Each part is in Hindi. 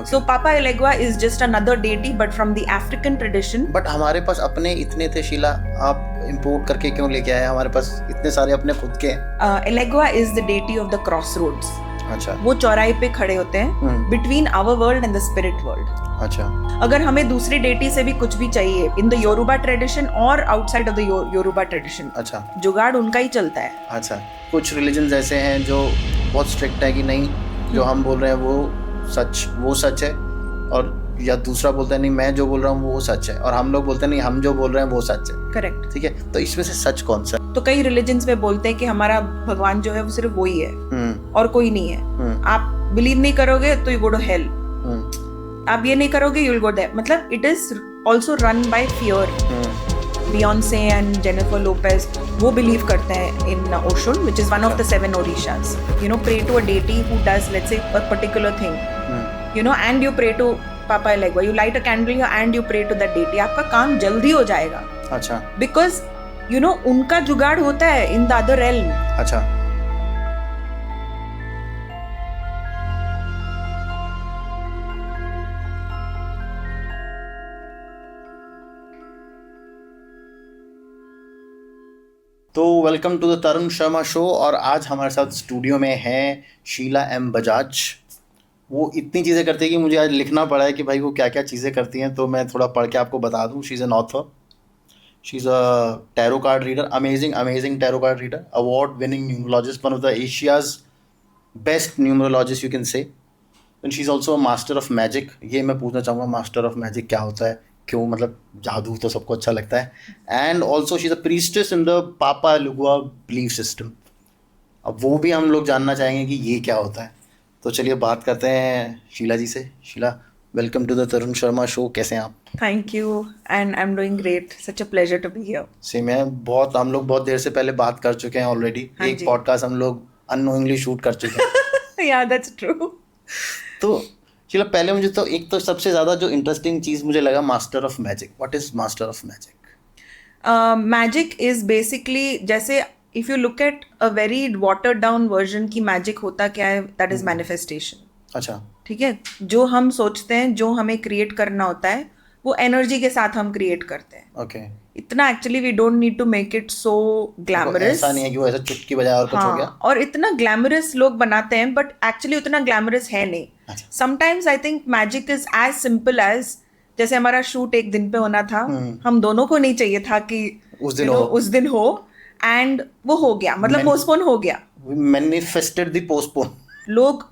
So Papa Elegua is just another deity, but from the African tradition. But हमारे पास अपने इतने थे शीला, आप इम्पोर्ट करके क्यों लेके आए? हमारे पास इतने सारे अपने खुद के हैं। Elegua is the deity of the crossroads. अच्छा, वो चौराहे पे खड़े होते हैं between our world and the spirit world. अच्छा, अगर हमें दूसरी डेटी से भी कुछ भी चाहिए in the Yoruba tradition और outside of the Yoruba tradition, अच्छा, जुगाड़ उनका ही चलता है। अच्छा। कुछ रिलीजन्स ऐसे हैं जो बहुत स्ट्रिक्ट है कि नहीं, जो हम बोल रहे हैं वो सच है, और या दूसरा बोलता है नहीं मैं जो बोल रहा हूँ वो सच है, और हम लोग बोलते हैं नहीं हम जो बोल रहे हैं वो सच है। करेक्ट। ठीक है, तो इसमें से सच कौन सा? तो कई रिलीजन्स में बोलते हैं कि हमारा भगवान जो है वो सिर्फ वही है और कोई नहीं है। आप बिलीव नहीं करोगे तो यू गो टू हेल, आप ये नहीं करोगे यू विल गो देयर। मतलब it is also run by fear. Beyonce and Jennifer Lopez वो बिलीव करते हैं in Oshun, which is one of the 7 orishas. You know, pray to a deity who does, let's say, a particular thing. You know, and you pray to Papa Elegua. You light a candle here and you pray to that deity. आपका काम जल्दी हो जाएगा। अच्छा। Because you know उनका जुगाड़ होता है in the other realm. अच्छा। तो welcome to the Tarun Sharma show, और आज हमारे साथ स्टूडियो में हैं शीला एम बजाज। वो इतनी चीज़ें करती है कि मुझे आज लिखना पड़ा है कि भाई वो क्या क्या चीज़ें करती हैं, तो मैं थोड़ा पढ़ के आपको बता दूं। She is an author, she is a tarot card reader, amazing tarot card reader, award winning numerologist, one of the Asia's best numerologist you can say, and she is also a master of magic. ये मैं पूछना चाहूँगा मास्टर ऑफ मैजिक क्या होता है, क्यों, मतलब जादू तो सबको अच्छा लगता है। And also she is a priestess in the पापा एलुगुआ बिलीफ सिस्टम। अब वो भी हम लोग जानना चाहेंगे कि ये क्या होता है। तो चलिए बात करते हैं शीला जी से। Sheela, welcome to the Tarun Sharma show. कैसे हैं आप? Thank you, and I'm doing great. Such a pleasure to be here. Same है, हम लोग बहुत देर से पहले बात कर चुके हैं ऑलरेडी। एक पॉडकास्ट हम लोग अननोइंगली शूट कर चुके हैं। Yeah, that's true. तो शीला, पहले मुझे तो एक तो सबसे ज़्यादा जो इंटरेस्टिंग चीज़ मुझे लगा, master of magic. What is master of magic? Magic is basically, जैसे if you look at a very watered down version की मैजिक होता क्या है, दैट इज मैनिफेस्टेशन। अच्छा। ठीक है, जो हम सोचते हैं, जो हमें क्रिएट करना होता है, वो एनर्जी के साथ हम क्रिएट करते हैं। ओके। इतना actually we don't need to make it so glamorous. ऐसा नहीं है कि वो ऐसा चुटकी बजाए और कुछ हो गया। और इतना ग्लैमरस लोग बनाते हैं, बट एक्चुअली उतना ग्लैमरस है नहीं। Sometimes I think magic is as simple as, जैसे हमारा शूट एक दिन पे होना था, हम दोनों को नहीं चाहिए था कि उस दिन हो एंड वो हो गया, मतलब पोस्टपोन हो गया। Manifested the postpone. लोग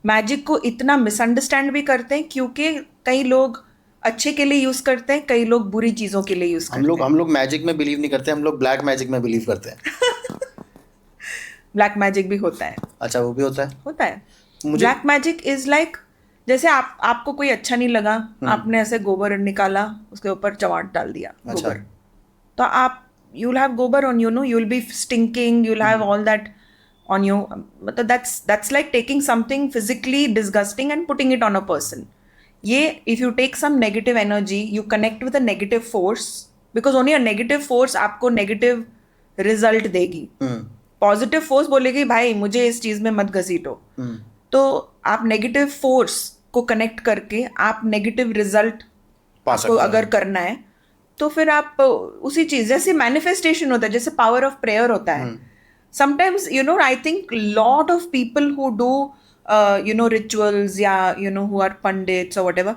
मैजिक को इतना मिसअंडरस्टैंड भी करते हैं, क्योंकि कई लोग अच्छे के लिए यूज करते हैं, कई लोग बुरी चीजों के लिए यूज करते हैं। हम लोग मैजिक में बिलीव नहीं करते, हम लोग ब्लैक मैजिक में बिलीव करते हैं। ब्लैक मैजिक भी होता है। अच्छा, वो भी होता है। ब्लैक मैजिक इज लाइक, जैसे आपको कोई अच्छा नहीं लगा, आपने ऐसे गोबर निकाला, उसके ऊपर चमाट डाल दिया। अच्छा। गोबर, तो आप you'll have gobar on you, no, you'll be stinking, you'll have all that on you. But that's like taking something physically disgusting and putting it on a person. If you take some negative energy, you connect with a negative force, because only a negative force आपको negative result देगी। Positive force बोलेगी भाई मुझे इस चीज में मत घसीटो। तो आप negative force को connect करके आप negative result आपको अगर करना है, तो फिर आप उसी चीज, जैसे मैनिफेस्टेशन होता है, जैसे पावर ऑफ प्रेयर होता है। Sometimes I think lot of people who do rituals, या हु आर पंडित्स और व्हाटएवर,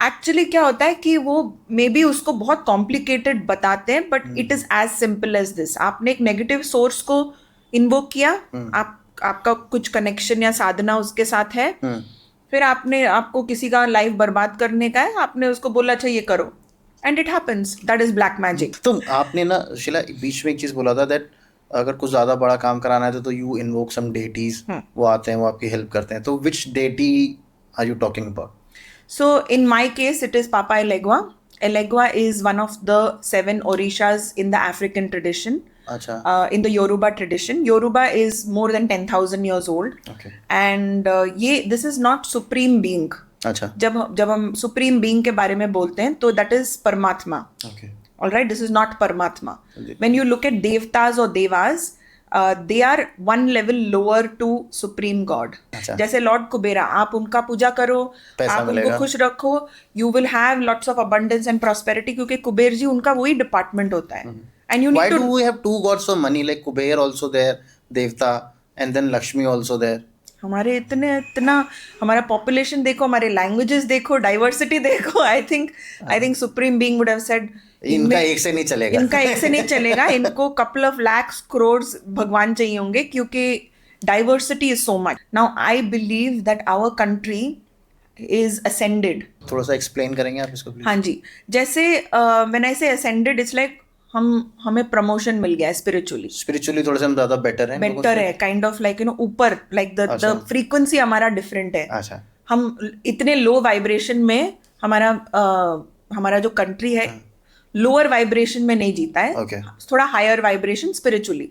एक्चुअली क्या होता है कि वो मे बी उसको बहुत कॉम्प्लिकेटेड बताते हैं, but it is as simple as this. आपने एक नेगेटिव सोर्स को इन्वोक किया, आपका कुछ कनेक्शन या साधना उसके साथ है, फिर आपको किसी का लाइफ बर्बाद करने का है, आपने उसको बोला अच्छा ये करो, and it happens. That is black magic. तो आपने ना शीला बीच में एक चीज बोला था दैट अगर कुछ ज्यादा बड़ा काम कराना है तो यू इन्वोक सम डेटीज, वो आते हैं, वो आपकी हेल्प करते हैं। तो which deity are you talking about? So in my case it is Papa Elegua. Elegua is one of the 7 orishas in the African tradition. अच्छा। In the Yoruba tradition, Yoruba is more than 10,000 years old. Okay. And this is not supreme being. अच्छा। जब हम सुप्रीम बीइंग के बारे में बोलते हैं, तो दैट इज परमात्मा। Okay. All right, this is not Paramatma. When you look at devtas or devas, they are one level lower to supreme god. अच्छा. जैसे लॉर्ड कुबेरा, आप उनका पूजा करो, पैसा आप मिलेगा. उनको खुश रखो, you will have lots of abundance and prosperity, क्योंकि कुबेर जी उनका वही डिपार्टमेंट होता है. And you Why need do to. we have two gods of money like Kuber also there, Devta, and then Lakshmi also there? हमारे इतना हमारा पॉपुलेशन देखो, हमारे लैंग्वेजेस देखो, डाइवर्सिटी देखो. I think supreme being would have said इनका एक से नहीं चलेगा. इनका एक से नहीं चलेगा, इनको कपल ऑफ lakhs crores भगवान चाहिए होंगे, क्योंकि diversity is so much. Now I believe that our country is ascended. थोड़ा सा एक्सप्लेन करेंगे आप इसको प्लीज. हाँ जी. जैसे व्हेन आई से असेंडेड, इट्स लाइक हमें प्रमोशन मिल गया है स्पिरिचुअली थोड़ा सा हम ज्यादा बेटर हैं. बेटर है, काइंड ऑफ लाइक ऊपर, लाइक द फ्रीक्वेंसी हमारा डिफरेंट है. अच्छा. हम इतने लो वाइब्रेशन में हमारा जो कंट्री है लोअर वाइब्रेशन में नहीं जीता है. Okay. थोड़ा higher vibration spiritually.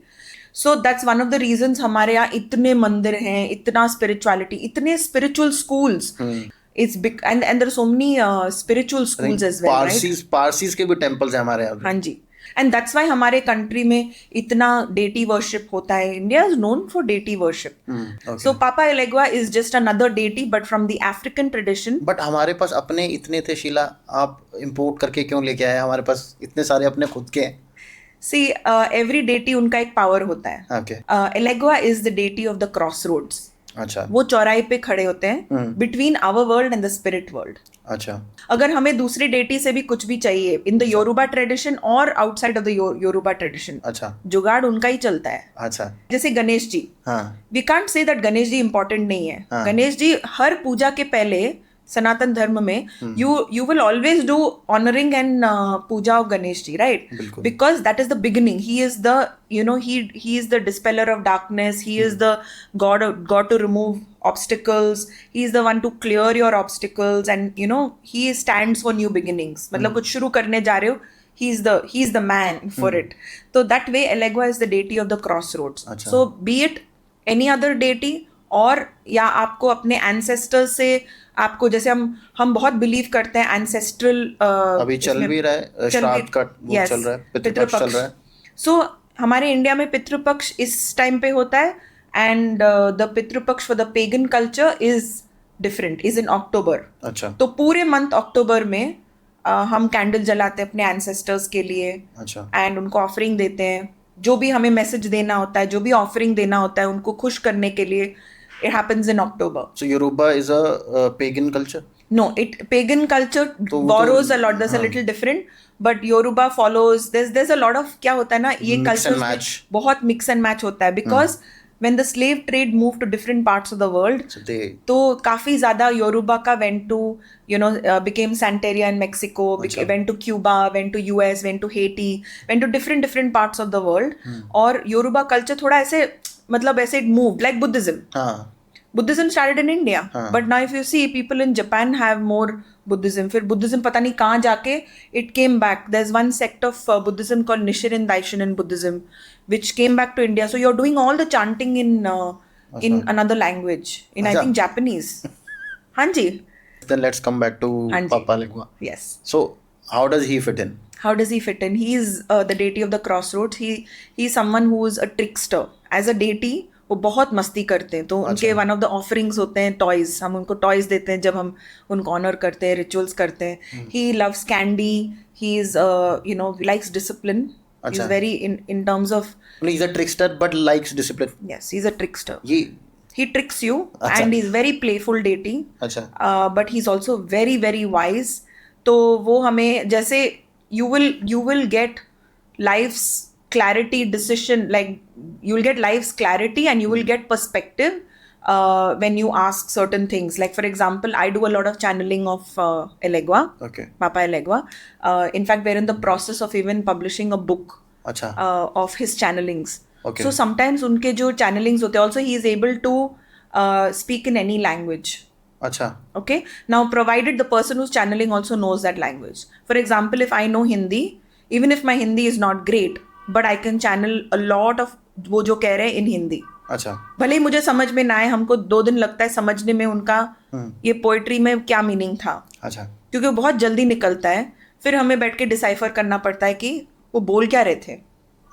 So that's one of the reasons हमारे यहाँ इतने मंदिर हैं, इतना स्पिरिचुअलिटी, इतने spiritual schools. It's big and there are so many spiritual schools as well, right? Parsis के भी टेम्पल्स हैं हमारे यहाँ. हाँ जी. एंड दैट्स वाई हमारे कंट्री में इतना डेटी वर्शिप होता है. India is known for deity worship. So Papa Elegua is just another deity but from the African tradition. But हमारे पास अपने इतने थे शीला, आप इंपोर्ट करके क्यों लेके आए? हमारे पास इतने सारे अपने खुद के हैं. सी एवरी डेटी उनका एक पावर होता है. Okay. Elegua is the deity of the crossroads. अच्छा. वो चौराहे पे खड़े होते हैं between our world and the spirit world. अच्छा. अगर हमें दूसरी डेटी से भी कुछ भी चाहिए इन द योरुबा ट्रेडिशन और outside of the Yoruba tradition, अच्छा, जुगाड़ उनका ही चलता है. अच्छा. जैसे गणेश जी, हाँ. We can't say that Ganesh ji important नहीं है. हाँ. गणेश जी हर पूजा के पहले सनातन धर्म में you will always do honoring and puja of Ganesh ji, right? बिल्कुल. Because that is the beginning. He is the, you know, he is the dispeller of darkness. He is the god to remove obstacles. He is the one to clear your obstacles, and you know he stands for new beginnings. मतलब कुछ शुरू करने जा रहे हो, he is the man for it. So that way Elegua is the deity of the crossroads. अच्छा. So be it any other deity, और या आपको अपने एंसेस्टर्स से, आपको जैसे हम बहुत बिलीव करते हैं एंसेस्ट्रल. अभी चल भी रहा है श्राद्ध का, वो चल रहा है, पितृपक्ष चल रहा है. सो हमारे इंडिया में पितृपक्ष इस टाइम पे होता है, and the Pitrupaksha for the pagan culture is different, is in October. अच्छा. तो पूरे मंथ अक्टूबर में हम कैंडल जलाते हैं अपने एंसेस्टर्स के लिए. अच्छा. एंड उनको ऑफरिंग देते हैं, जो भी हमें मैसेज देना होता है, जो भी ऑफरिंग देना होता है उनको खुश करने के लिए. It happens in October. So Yoruba is a pagan culture? No, pagan culture borrows a lot. There's a little different, but Yoruba follows. There's a lot of क्या होता है ना, ये cultures बहुत mix and match होता है, because when the slave trade moved to different parts of the world, तो काफी ज़्यादा योरुबा का went to, you know, became Santeria in Mexico, went to Cuba, went to US, went to Haiti, went to different parts of the world. और योरुबा culture थोड़ा ऐसे, मतलब ऐसे it moved like Buddhism. हाँ. Buddhism started in India, but now if you see, people in Japan have more Buddhism. फिर Buddhism पता नहीं कहाँ जाके it came back. There's one sect of Buddhism called Nichiren Daishonin Buddhism, which came back to India. So you're doing all the chanting in another language, in I think Japanese. हाँ जी. Then let's come back to Papa Elegua. Yes. So how does he fit in? How does he fit in? He is the deity of the crossroads. He is someone who is a trickster. As a deity, वो बहुत मस्ती करते हैं. तो उनके वन ऑफ द ऑफरिंग्स होते हैं टॉयज. हम उनको टॉयज देते हैं जब हम उनको ऑनर करते हैं, रिचुअल्स करते हैं. He loves candy. He is you know likes discipline. He is very in terms of, he is a trickster but likes discipline. Yes, he is a trickster. He tricks you. अच्छा. And he is very playful deity. अच्छा. But he is also very very wise. तो वो हमें जैसे you will get life's clarity, decision, like you will get life's clarity and you will get perspective when you ask certain things. Like for example, I do a lot of channeling of Elegua. Okay. Papa Elegua. In fact, we're in the process of even publishing a book. अच्छा. Of his channelings. Okay. So sometimes उनके जो channelings होते हैं, also he is able to speak in any language. अच्छा. Okay. Now, provided the person who's channeling also knows that language. For example, if I know Hindi, even if my Hindi is not great, but I can channel a lot of वो जो कह रहे हैं in Hindi. अच्छा. भले ही मुझे समझ में ना आए, हमको 2 दिन लगता है समझने में उनका ये पोएट्री में क्या मीनिंग था. अच्छा. क्योंकि वो बहुत जल्दी निकलता है. फिर हमें बैठ के डिसाइफर करना पड़ता है कि वो बोल क्या रहे थे.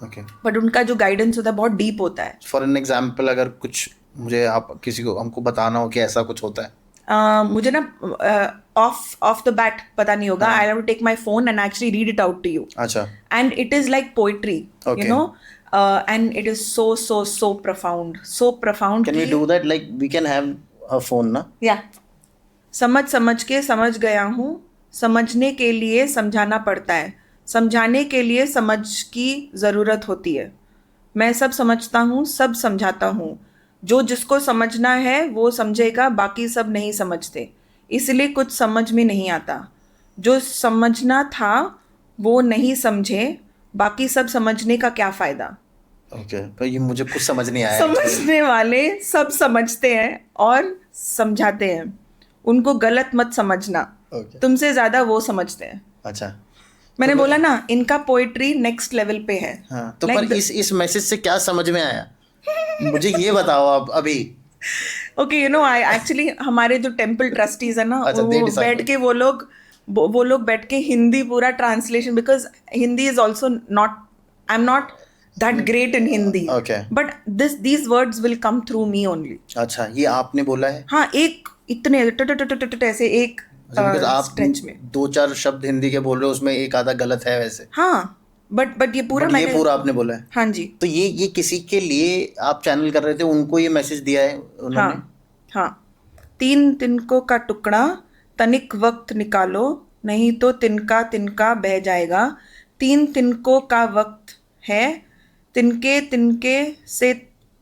ओके, बट उनका जो गाइडेंस होता है बहुत डीप होता है. फॉर एन एग्जाम्पल अगर कुछ मुझे आप किसी को हमको बताना हो कि ऐसा कुछ होता है. मुझे ना ऑफ द बैट पता नहीं होगा. I have to take my phone and actually read it out to you. अच्छा, And it is like poetry, Okay. you know, and it is so profound can we कि do that, like we can have a phone ना? या समझ के समझ गया हूँ, समझने के लिए समझाना पड़ता है, समझाने के लिए समझ की ज़रूरत होती है. मैं सब समझता हूँ, सब समझाता हूँ. जो जिसको समझना है वो समझेगा, बाकी सब नहीं समझते, इसलिए कुछ समझ में नहीं आता. जो समझना था वो नहीं समझे, बाकी सब समझने का क्या फ़ायदा. ओके, पर ये मुझे कुछ समझ नहीं आया. समझने वाले सब समझते हैं और समझाते हैं. उनको गलत मत समझना, ओके, तुमसे ज़्यादा वो समझते हैं. अच्छा. मैंने बोला ना, इनका पोएट्री नेक्स्ट लेवल पे है. हाँ, तो Like पर इस मैसेज से क्या समझ में आया, मुझे ये बताओ आप अभी. Okay, you know, I actually हमारे जो टेम्पल ट्रस्टीज है ना, अच्छा, they वो decide. बैठ के वो लोग बैठ के हिंदी पूरा translation, because Hindi is also not, I am not that great in Hindi, Okay. But these words will come through me only. अच्छा, ये आपने बोला है? हाँ, एक इतने ऐसे एक बिकॉज आप स्ट्रेच में. 2-4 शब्द हिंदी के बोल रहे हो, उसमें एक आधा गलत है वैसे. हाँ, बट ये पूरा But ये मैंने, पूरा आपने बोला है. हाँ जी, तो ये किसी के लिए आप चैनल कर रहे थे, उनको ये मैसेज दिया है उन्होंने? हाँ. 3 तिनकों का टुकड़ा, तनिक वक्त निकालो, नहीं तो तिनका तिनका बह जाएगा. 3 तिनकों का वक्त है, तिनके तिनके से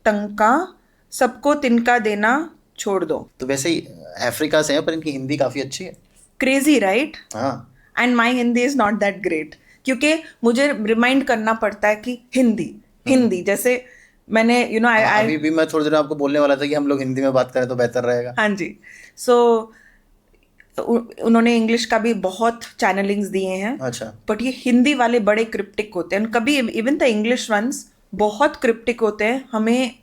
तंका, सबको तिनका देना छोड़ दो. तो वैसे ही अफ्रीका से है, पर इनकी हिंदी काफी अच्छी है. Crazy right. हाँ, and my Hindi is not that great, क्योंकि मुझे रिमाइंड करना पड़ता है कि हिंदी जैसे मैंने, यू नो, आई अभी भी मैं थोड़ी देर आपको बोलने वाला था कि हम लोग हिंदी में बात करें तो बेहतर रहेगा. हाँ जी. सो उन्होंने इंग्लिश का भी बहुत चैनलिंग्स दिए हैं, अच्छा, बट ये हिंदी वाले बड़े क्रिप्टिक होते हैं. कभी इवन द इंग्लिश वंस बहुत क्रिप्टिक होते हैं. हमें,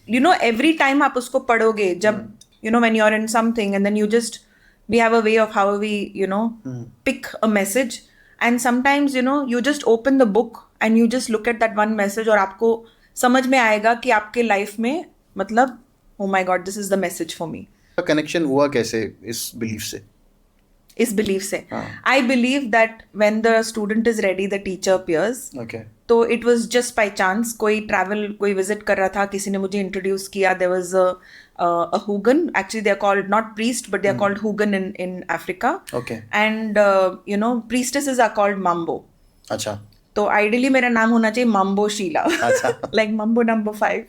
यू नो, एवरी टाइम आप उसको पढ़ोगे, जब you know when you are in something and then you just, we have a way of how we, you know, pick a message, and sometimes, you know, you just open the book and you just look at that one message, और आपको समझ में आएगा कि आपके लाइफ में, मतलब, oh my God, this is the message for me. Connection हुआ कैसे इस बिलीफ से? इस बिलीफ से, हाँ. I believe that when the student is ready the teacher appears. Okay, तो it was just by chance, कोई विजिट कर रहा था, किसी ने मुझे इंट्रोड्यूस किया. There was a Hugan, actually they are called not priest but they are called Hugan in Africa. Okay, And you know, priestesses are called Mambo. अच्छा. तो आइडियली मेरा नाम होना चाहिए Mambo शीला, अच्छा. like Mambo number 5.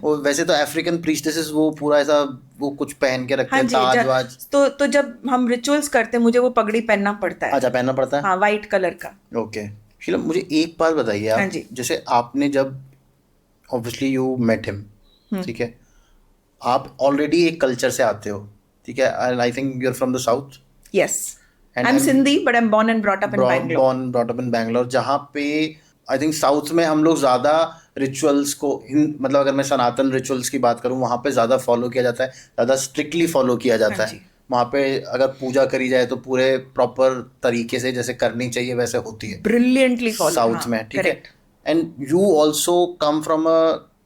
वो वैसे तो अफ्रीकन प्रीस्टेसेस वो पूरा ऐसा वो कुछ पहन के रखते हाँ हैं, जी, ताज वाज. तो जब हम रिचुअल्स करते हैं, मुझे वो पगड़ी पहनना पड़ता है. अच्छा, पहनना पड़ता है. हाँ, वाइट कलर का. ओके, शीला मुझे एक बात बताइए हाँ आप, जी. जैसे आपने जब ऑब्वियसली यू मेट हिम, ठीक है, आप ऑलरेडी एक कल्चर से आते हो, ठीक है, and I think you are from the south. Yes. I'm Sindhi, but I'm born and brought up in Bangalore. born brought up in Bangalore, जहाँ पे आई थिंक साउथ में हम लोग ज़्यादा रिचुअल्स को मतलब अगर मैं सनातन रिचुअल्स की बात करूँ, वहाँ पे ज़्यादा फॉलो किया जाता है, ज़्यादा स्ट्रिक्टली फॉलो किया जाता हाँ है. जी. वहाँ पे अगर पूजा करी जाए तो पूरे प्रॉपर तरीके से जैसे करनी चाहिए वैसे होती है Brilliantly followed. साउथ हाँ, में, ठीक है. correct. And you also come from a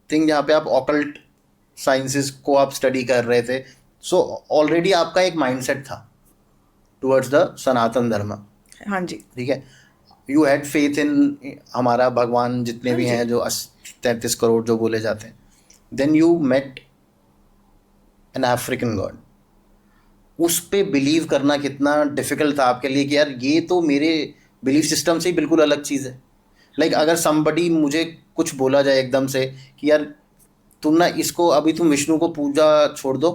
thing जहाँ पे आप ऑकल्ट साइंसेस को आप स्टडी कर रहे थे, सो ऑलरेडी आपका एक माइंडसेट था टुवर्ड्स द सनातन धर्म, हाँ जी. ठीक है. यू हैड फेथ इन हमारा भगवान जितने भी हैं जो 33 करोड़ जो बोले जाते हैं. Then you met an African god. उस पे बिलीव करना कितना डिफिकल्ट था आपके लिए कि यार ये तो मेरे बिलीफ सिस्टम से ही बिल्कुल अलग चीज़ है. लाइक अगर समबडी मुझे कुछ बोला जाए एकदम से कि यार तुम ना इसको अभी तुम विष्णु को पूजा छोड़ दो,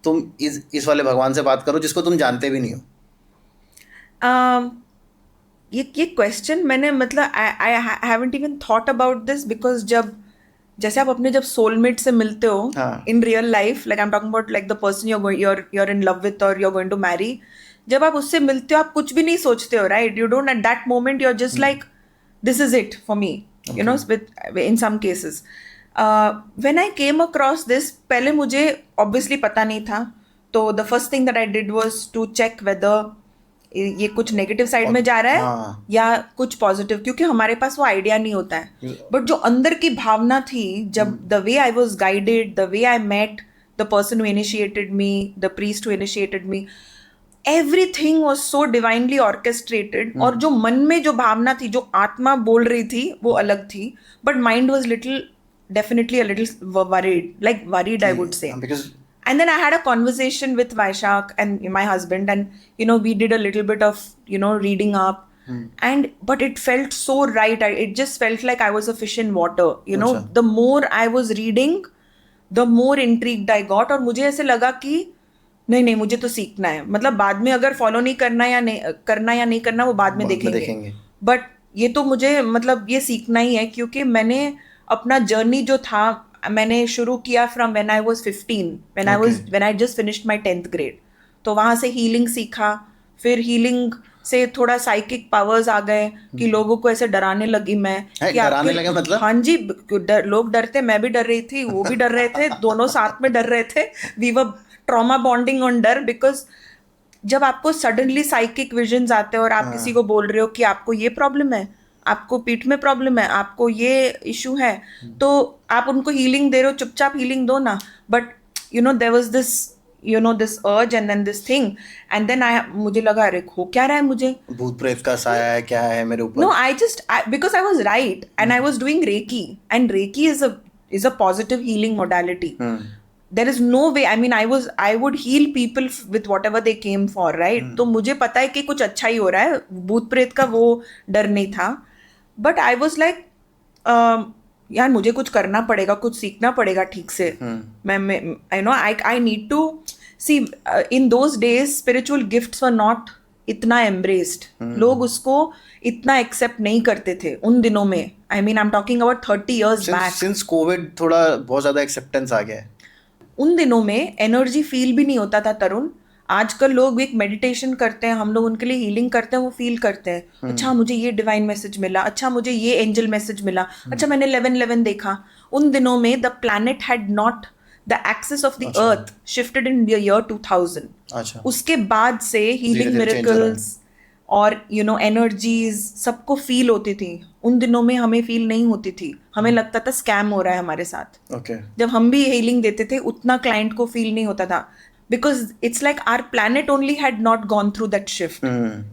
तुम इस वाले भगवान से बात करो जिसको तुम जानते भी नहीं हो. ये क्वेश्चन मैंने, मतलब, I haven't even thought about this, because जैसे आप अपने जब सोलमेट से मिलते हो हाँ. In real life, like I am talking about like the person you're in love with or you're going to marry, जब आप उससे मिलते हो आप कुछ भी नहीं सोचते हो, right? You don't, at that moment you're just like, this is it for me, you know, with in some cases. When I came across this, पहले मुझे obviously पता नहीं था, तो the first thing that I did was to check whether ये कुछ नेगेटिव साइड में जा रहा है हाँ। या कुछ पॉजिटिव, क्योंकि हमारे पास वो आइडिया नहीं होता है। बट जो अंदर की भावना थी, जब the way I was guided, the way I met the person who initiated me, the priest who initiated me, everything was so divinely orchestrated. और जो मन में जो भावना थी, जो आत्मा बोल रही थी, वो अलग थी, but mind was little, definitely a little worried, I would say. Because And then I had a conversation with Vaishak and my husband, and we did a little bit of reading up, and but it felt so right. It just felt like I was a fish in water. अच्छा. The more I was reading, the more intrigued I got, और मुझे ऐसे लगा कि नहीं मुझे तो सीखना है। मतलब बाद में अगर फॉलो नहीं करना या नहीं करना वो बाद में देखेंगे, बट ये तो मुझे मतलब ये सीखना ही है, क्योंकि मैंने अपना जर्नी जो था मैंने शुरू किया from when I was 15, when I just finished my 10th grade. तो वहाँ से हीलिंग सीखा, फिर हीलिंग से थोड़ा साइकिक पावर्स आ गए कि लोगों को ऐसे डराने लगी मैं कि डराने लगे मतलब? हाँ जी, लोग डरते, मैं भी डर रही थी, वो भी डर रहे थे, दोनों साथ में डर रहे थे। We were trauma bonding on डर, बिकॉज जब आपको सडनली साइकिक विजन्स आते हैं और आप किसी को बोल रहे हो कि आपको ये प्रॉब्लम है, आपको पीठ में प्रॉब्लम है, आपको ये इशू है, तो आप उनको हीलिंग दे रहे हो, चुपचाप हीलिंग दो ना। But there was this this urge and then this thing, and then मुझे लगा अरे हो क्या रहा है, मुझे भूत प्रेत का साया है, क्या है मेरे ऊपर? No, I just because I was right and I was doing reiki, and reiki is a positive healing modality. There is no way, I mean, I would heal people with whatever they came for, right? तो मुझे पता है कि कुछ अच्छा ही हो रहा है, भूत प्रेत का वो डर नहीं था. But I was like, यार मुझे कुछ करना पड़ेगा, कुछ सीखना पड़ेगा ठीक से. I need to see, in those days spiritual gifts were not इतना embraced. लोग उसको इतना एक्सेप्ट नहीं करते थे उन दिनों में. I mean, I'm talking about 30 years back. Since COVID थोड़ा बहुत ज़्यादा एक्सेप्टेंस आ गया है. उन दिनों में एनर्जी फील भी नहीं होता था तरुण. आजकल लोग एक मेडिटेशन करते हैं, हम लोग उनके लिए हीलिंग करते हैं, वो फील करते हैं, अच्छा मुझे ये डिवाइन मैसेज मिला, अच्छा मुझे ये एंजल मैसेज मिला, अच्छा मैंने 11/11 देखा. उन दिनों में the planet had not, the axis of the earth shifted in the year 2000. अच्छा. उसके बाद से हीलिंग मिरेकल्स और एनर्जीज सबको फील होती थी. उन दिनों में हमें फील नहीं होती थी, हमें लगता था स्कैम हो रहा है हमारे साथ. जब हम भी हीलिंग देते थे उतना क्लाइंट को फील नहीं होता था, because it's like our planet only had not gone through that shift.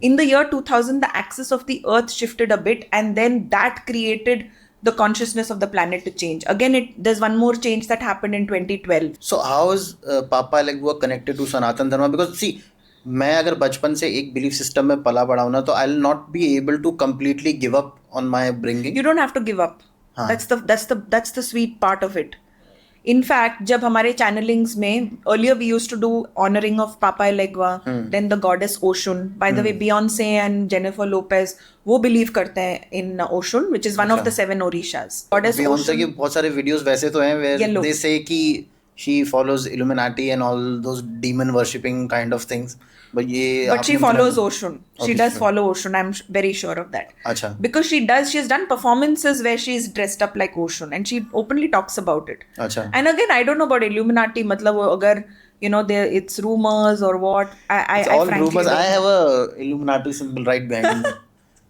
In the year 2000 the axis of the earth shifted a bit, and then that created the consciousness of the planet to change. Again, there's one more change that happened in 2012. So how is Papa Legua connected to Sanatan Dharma? Because see, मैं अगर बचपन से एक बिलीफ सिस्टम में पला बड़ा हूं ना, तो I will not be able to completely give up on my bringing. You don't have to give up. That's the sweet part of it. In fact, जब हमारे channelings में earlier we used to do honoring of Papa Legua, then the goddess Oshun. By the way, Beyonce and Jennifer Lopez वो believe करते हैं in Oshun, which is one of the 7 Orishas. Goddess Beyonce की बहुत सारे videos वैसे तो हैं where they say कि she follows Illuminati and all those demon worshipping kind of things. But she follows Oshun. She does follow Oshun. I'm very sure of that. Achha. Because she's done performances where she's dressed up like Oshun, and she openly talks about it. Achha. And again, I don't know about Illuminati. मतलब अगर it's rumors or what. It's all rumors. I have a Illuminati symbol right behind me.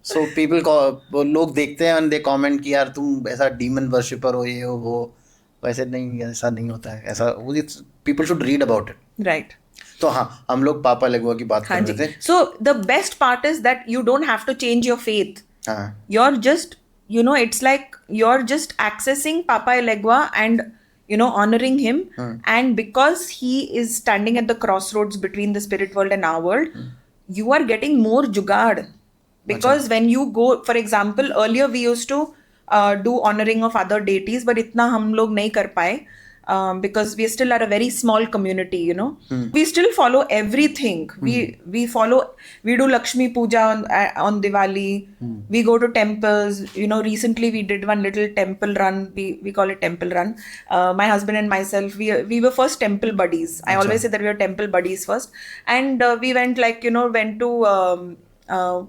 So people लोग देखते हैं and they comment कि यार तुम ऐसा demon worshipper हो, ये हो वो. वैसे नहीं, ऐसा नहीं होता है, ऐसा people should read about it. Right. तो हाँ, हम लोग पापा लेगुआ की बात कर रहे थे. So the best part is that you don't have to change your faith. हाँ. You're just, it's like you're just accessing Papa Legua and honoring him. And because he is standing at the crossroads between the spirit world and our world, you are getting more jugaad. Because when you go, for example, earlier we used to do honoring of other deities, but इतना हम लोग नहीं कर पाए. Because we still are a very small community, We still follow everything. We do Lakshmi Puja on Diwali. We go to temples. Recently we did one little temple run. We call it temple run. My husband and myself, we were first temple buddies. I always say that we were temple buddies first. And we went went to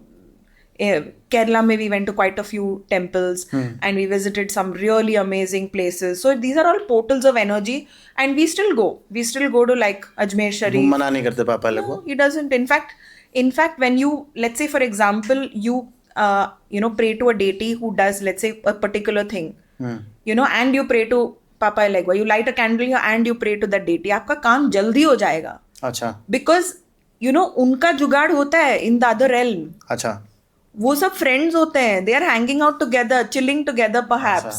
Kerala में we went to quite a few temples and we visited some really amazing places. So these are all portals of energy and we still go. We still go to like Ajmer Sharif. मना नहीं करते पापा लोग No, he doesn't. In fact, when you, let's say for example, you know, pray to a deity who does, let's say, a particular thing, you know, and you pray to Papa Legua, you light a candle here and you pray to that deity, आपका काम जल्दी हो जाएगा. अच्छा. Because, you know, उनका जुगाड़ होता है in the other realm. अच्छा. वो सब फ्रेंड्स होते हैं, they are hanging out together, chilling together perhaps.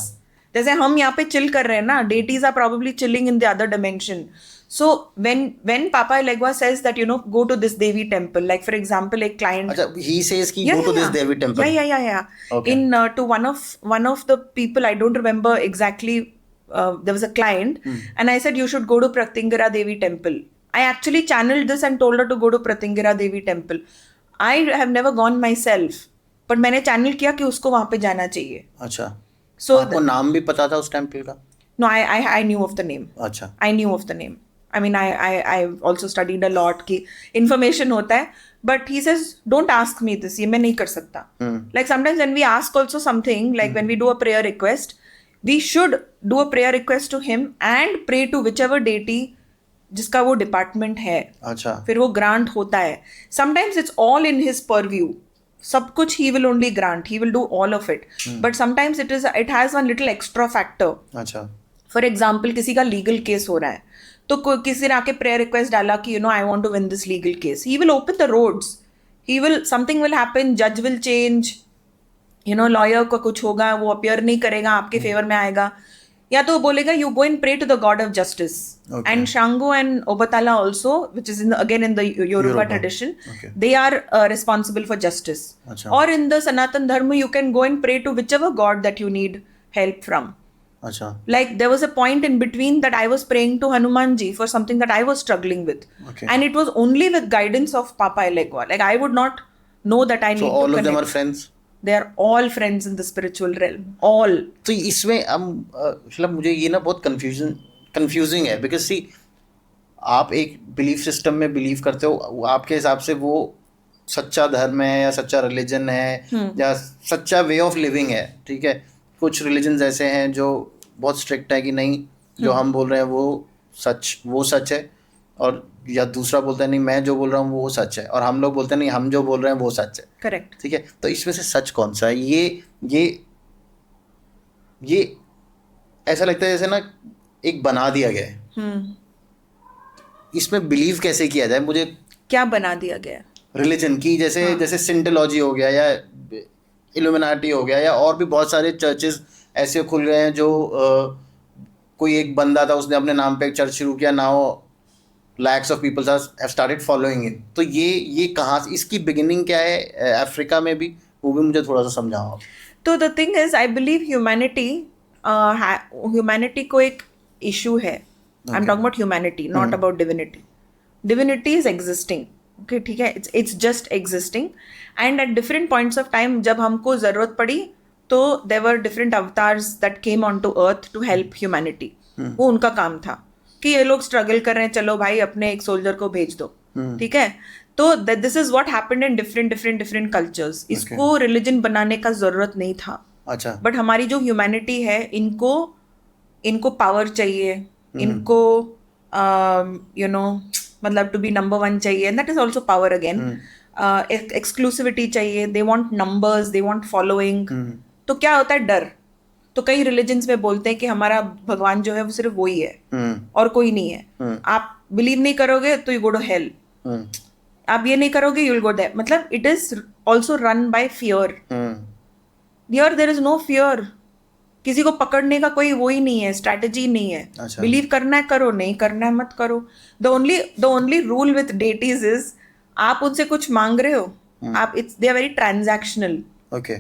जैसे हम यहाँ पे चिल कर रहे हैं ना, deities are probably chilling in the other dimension. So when Papa Legba says that, you know, go to this Devi temple, like for example एक क्लाइंट, अच्छा, ही सेज कि go to this Devi temple. या into one of the people, I don't remember exactly, there was a client and I said you should go to Pratingara Devi temple. I actually channeled this and told her to go to Pratingara Devi temple. I have never gone myself, but मैंने चैनल किया कि उसको वहाँ पे जाना चाहिए. अच्छा. So आपको नाम भी पता था उस टेम्पल का? No, I knew of the name. अच्छा. I knew of the name. I mean, I also studied a lot कि information होता है, but he says don't ask me this, ये मैं नहीं कर सकता. Like sometimes when we ask also something, like when we do a prayer request, we should do a prayer request to him and pray to whichever deity जिसका वो डिपार्टमेंट है. अच्छा. फिर वो ग्रांट होता है. Sometimes it's all in his purview. सब कुछ he will only grant, he will do all of it, but sometimes it has one little extra factor. अच्छा. फॉर एग्जाम्पल किसी का लीगल केस हो रहा है, तो किसी ने आके प्रेयर रिक्वेस्ट डाला कि, you know, I want to win this legal case. He will open the roads, he will, something will happen, जज will change, you know, lawyer को कुछ होगा, वो अपियर नहीं करेगा, आपके फेवर में आएगा, या तो बोलेगा you go and pray to the god of justice. And Shango and Obatala also, which is again in the Yoruba tradition, they are responsible for justice. Or in the Sanatan Dharma, you can go and pray to whichever god that you need help from. अच्छा. Like there was a point in between that I was praying to Hanumanji for something that I was struggling with, and it was only with guidance of Papa Elegua. Like I would not know that I need to connect. So all of them are friends? They are all friends in the spiritual realm. All. तो इसमें हम मतलब मुझे ये ना बहुत कंफ्यूजिंग है, बिकॉज सी आप एक बिलीफ सिस्टम में बिलीव करते हो, आपके हिसाब से वो सच्चा धर्म है या सच्चा रिलीजन है या सच्चा वे ऑफ लिविंग है. ठीक है, कुछ रिलीजन ऐसे हैं जो बहुत स्ट्रिक्ट है कि नहीं, जो हम बोल रहे हैं वो सच है, और या दूसरा बोलता है नहीं, मैं जो बोल रहा हूँ वो सच है, और हम लोग बोलते हैं नहीं, हम जो बोल रहे हैं वो सच है. करेक्ट. ठीक है, तो इसमें से सच कौन सा है? ये ऐसा लगता है जैसे ना एक बना दिया गया है. इसमें बिलीव कैसे किया जाए? मुझे क्या बना दिया गया रिलीजन की, जैसे सिंटोलॉजी हो गया या इल्यूमिनाटी हो गया, या और भी बहुत सारे चर्चेस ऐसे खुल गए हैं जो कोई एक बंदा था, उसने अपने नाम पे एक चर्च शुरू किया, now lakhs of people have started following it. तो ये कहाँ से, इसकी बिगिनिंग क्या है? अफ्रीका में भी, वो भी मुझे थोड़ा सा समझाओ. तो the thing is, I believe humanity को एक इशू है. I am talking about humanity, not about divinity. Divinity is existing, okay, ठीक है, it's just existing, and at different points of time जब हमको ज़रूरत पड़ी तो there were different avatars that came on to earth to help humanity. वो उनका काम था कि ये लोग स्ट्रगल कर रहे हैं, चलो भाई अपने एक सोल्जर को भेज दो. ठीक है, तो this is what happened in different cultures. इसको रिलीजन बनाने का जरूरत नहीं था. अच्छा. बट हमारी जो ह्यूमैनिटी है, इनको पावर चाहिए, इनको यू नो, मतलब टू बी नंबर 1 चाहिए, and that is also power again. Exclusivity चाहिए, they want numbers, they want following. तो क्या होता है? डर. तो कई रिलीजन्स में बोलते हैं कि हमारा भगवान जो है वो सिर्फ वही है और कोई नहीं है. आप बिलीव नहीं करोगे तो यू गो टू हेल. आप ये नहीं करोगे, यू विल गो देयर. मतलब it is also run by fear. Here there is no fear. किसी को पकड़ने का कोई वो ही नहीं है, स्ट्रैटेजी नहीं है. बिलीव करना है करो, नहीं करना है मत करो. The only rule with deities is, आप उनसे कुछ मांग रहे हो, आप they are very transactional. Okay.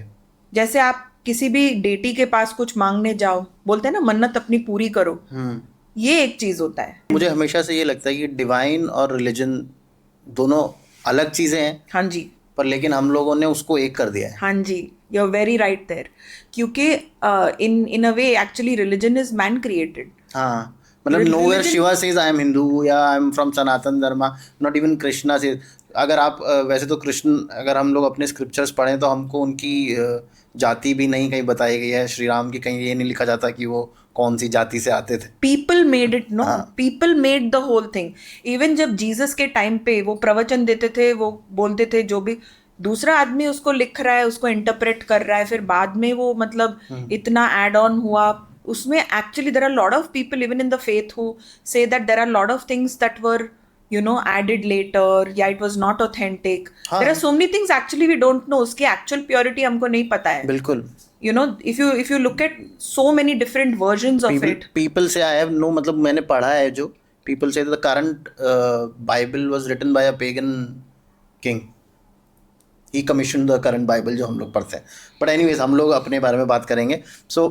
जैसे आप किसी भी डेटी के पास कुछ मांगने जाओ, बोलते हैं ना मन्नत अपनी पूरी करो. ये एक चीज होता है. मुझे हमेशा से ये लगता है कि डिवाइन और रिलीजन दोनों अलग चीजें हैं. हाँ जी. पर लेकिन हम लोगों ने उसको एक कर दिया है. हाँ जी, you are very right there. क्योंकि in a way actually religion is man created. हाँ, मतलब nowhere Shiva says I am Hindu या I am from Sanatan Dharma, not even Krishna says. अगर आप वैसे तो कृष्ण, अगर हम लोग अपने स्क्रिप्चर्स पढ़ें तो हमको उनकी जाति भी नहीं कहीं बताई गई है। श्री राम की कहीं ये नहीं लिखा जाता कि वो कौन सी जाति से आते थे। पीपल मेड इट, नो, हाँ। People made the whole thing. Even जब जीसस के टाइम पे वो प्रवचन देते थे, वो बोलते थे, जो भी दूसरा आदमी उसको लिख रहा है, उसको इंटरप्रेट कर रहा है, फिर बाद में वो मतलब इतना एड ऑन हुआ उसमें। Actually there are lot of people even in the faith who say that there are lot of things that were added later, या it was not authentic. हाँ। There are so many things actually we don't know, उसकी actual purity हमको नहीं पता है। बिल्कुल। if you look at so many different versions of it. People say, I have no, मतलब मैंने पढ़ा है जो people say that the current Bible was written by a pagan king. He commissioned the current Bible जो हम लोग पढ़ते हैं। But anyways, हम लोग अपने बारे में बात करेंगे। So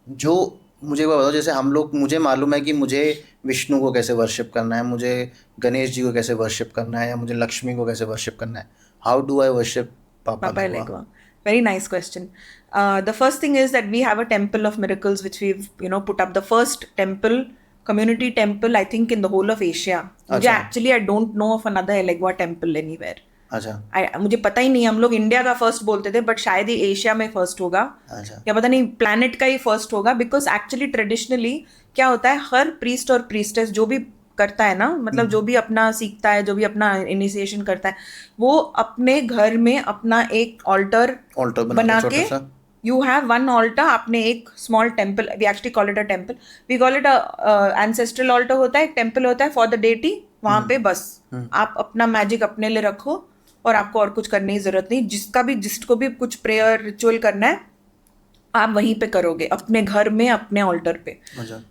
जो मुझे वो बताओ, जैसे हम लोग, मुझे मालूम है कि मुझे विष्णु को कैसे वर्शिप करना है, मुझे गणेश जी को कैसे वर्शिप करना है, या मुझे लक्ष्मी को कैसे वर्शिप करना है। How do I worship Papa Legua? Very nice question. The first thing is that we have a temple of miracles which we've put up, the first temple, community temple, I think in the whole of Asia. Actually I don't know of another Elegua temple anywhere. अच्छा। मुझे पता ही नहीं, हम लोग इंडिया का फर्स्ट बोलते थे, बट शायद ही एशिया में फर्स्ट होगा। अच्छा। या पता नहीं प्लैनेट का ही फर्स्ट होगा, बिकॉज एक्चुअली ट्रेडिशनली क्या होता है, हर प्रीस्ट और प्रीस्टेस जो भी करता है ना, मतलब जो भी अपना सीखता है, जो भी अपना इनिशिएशन करता है, वो अपने घर में अपना एक ऑल्टर बना के, यू हैव वन ऑल्टर, आपने एक small temple, we actually call it a temple, we call it a ancestral altar होता है, एक टेम्पल होता है फॉर द डेटी। वहां पे बस आप अपना मैजिक अपने लिए रखो और आपको और कुछ करने की जरूरत नहीं। जिसको भी कुछ प्रेयर रिचुअल करना है आप वहीं पे करोगे, अपने घर में, अपने ऑल्टर पे।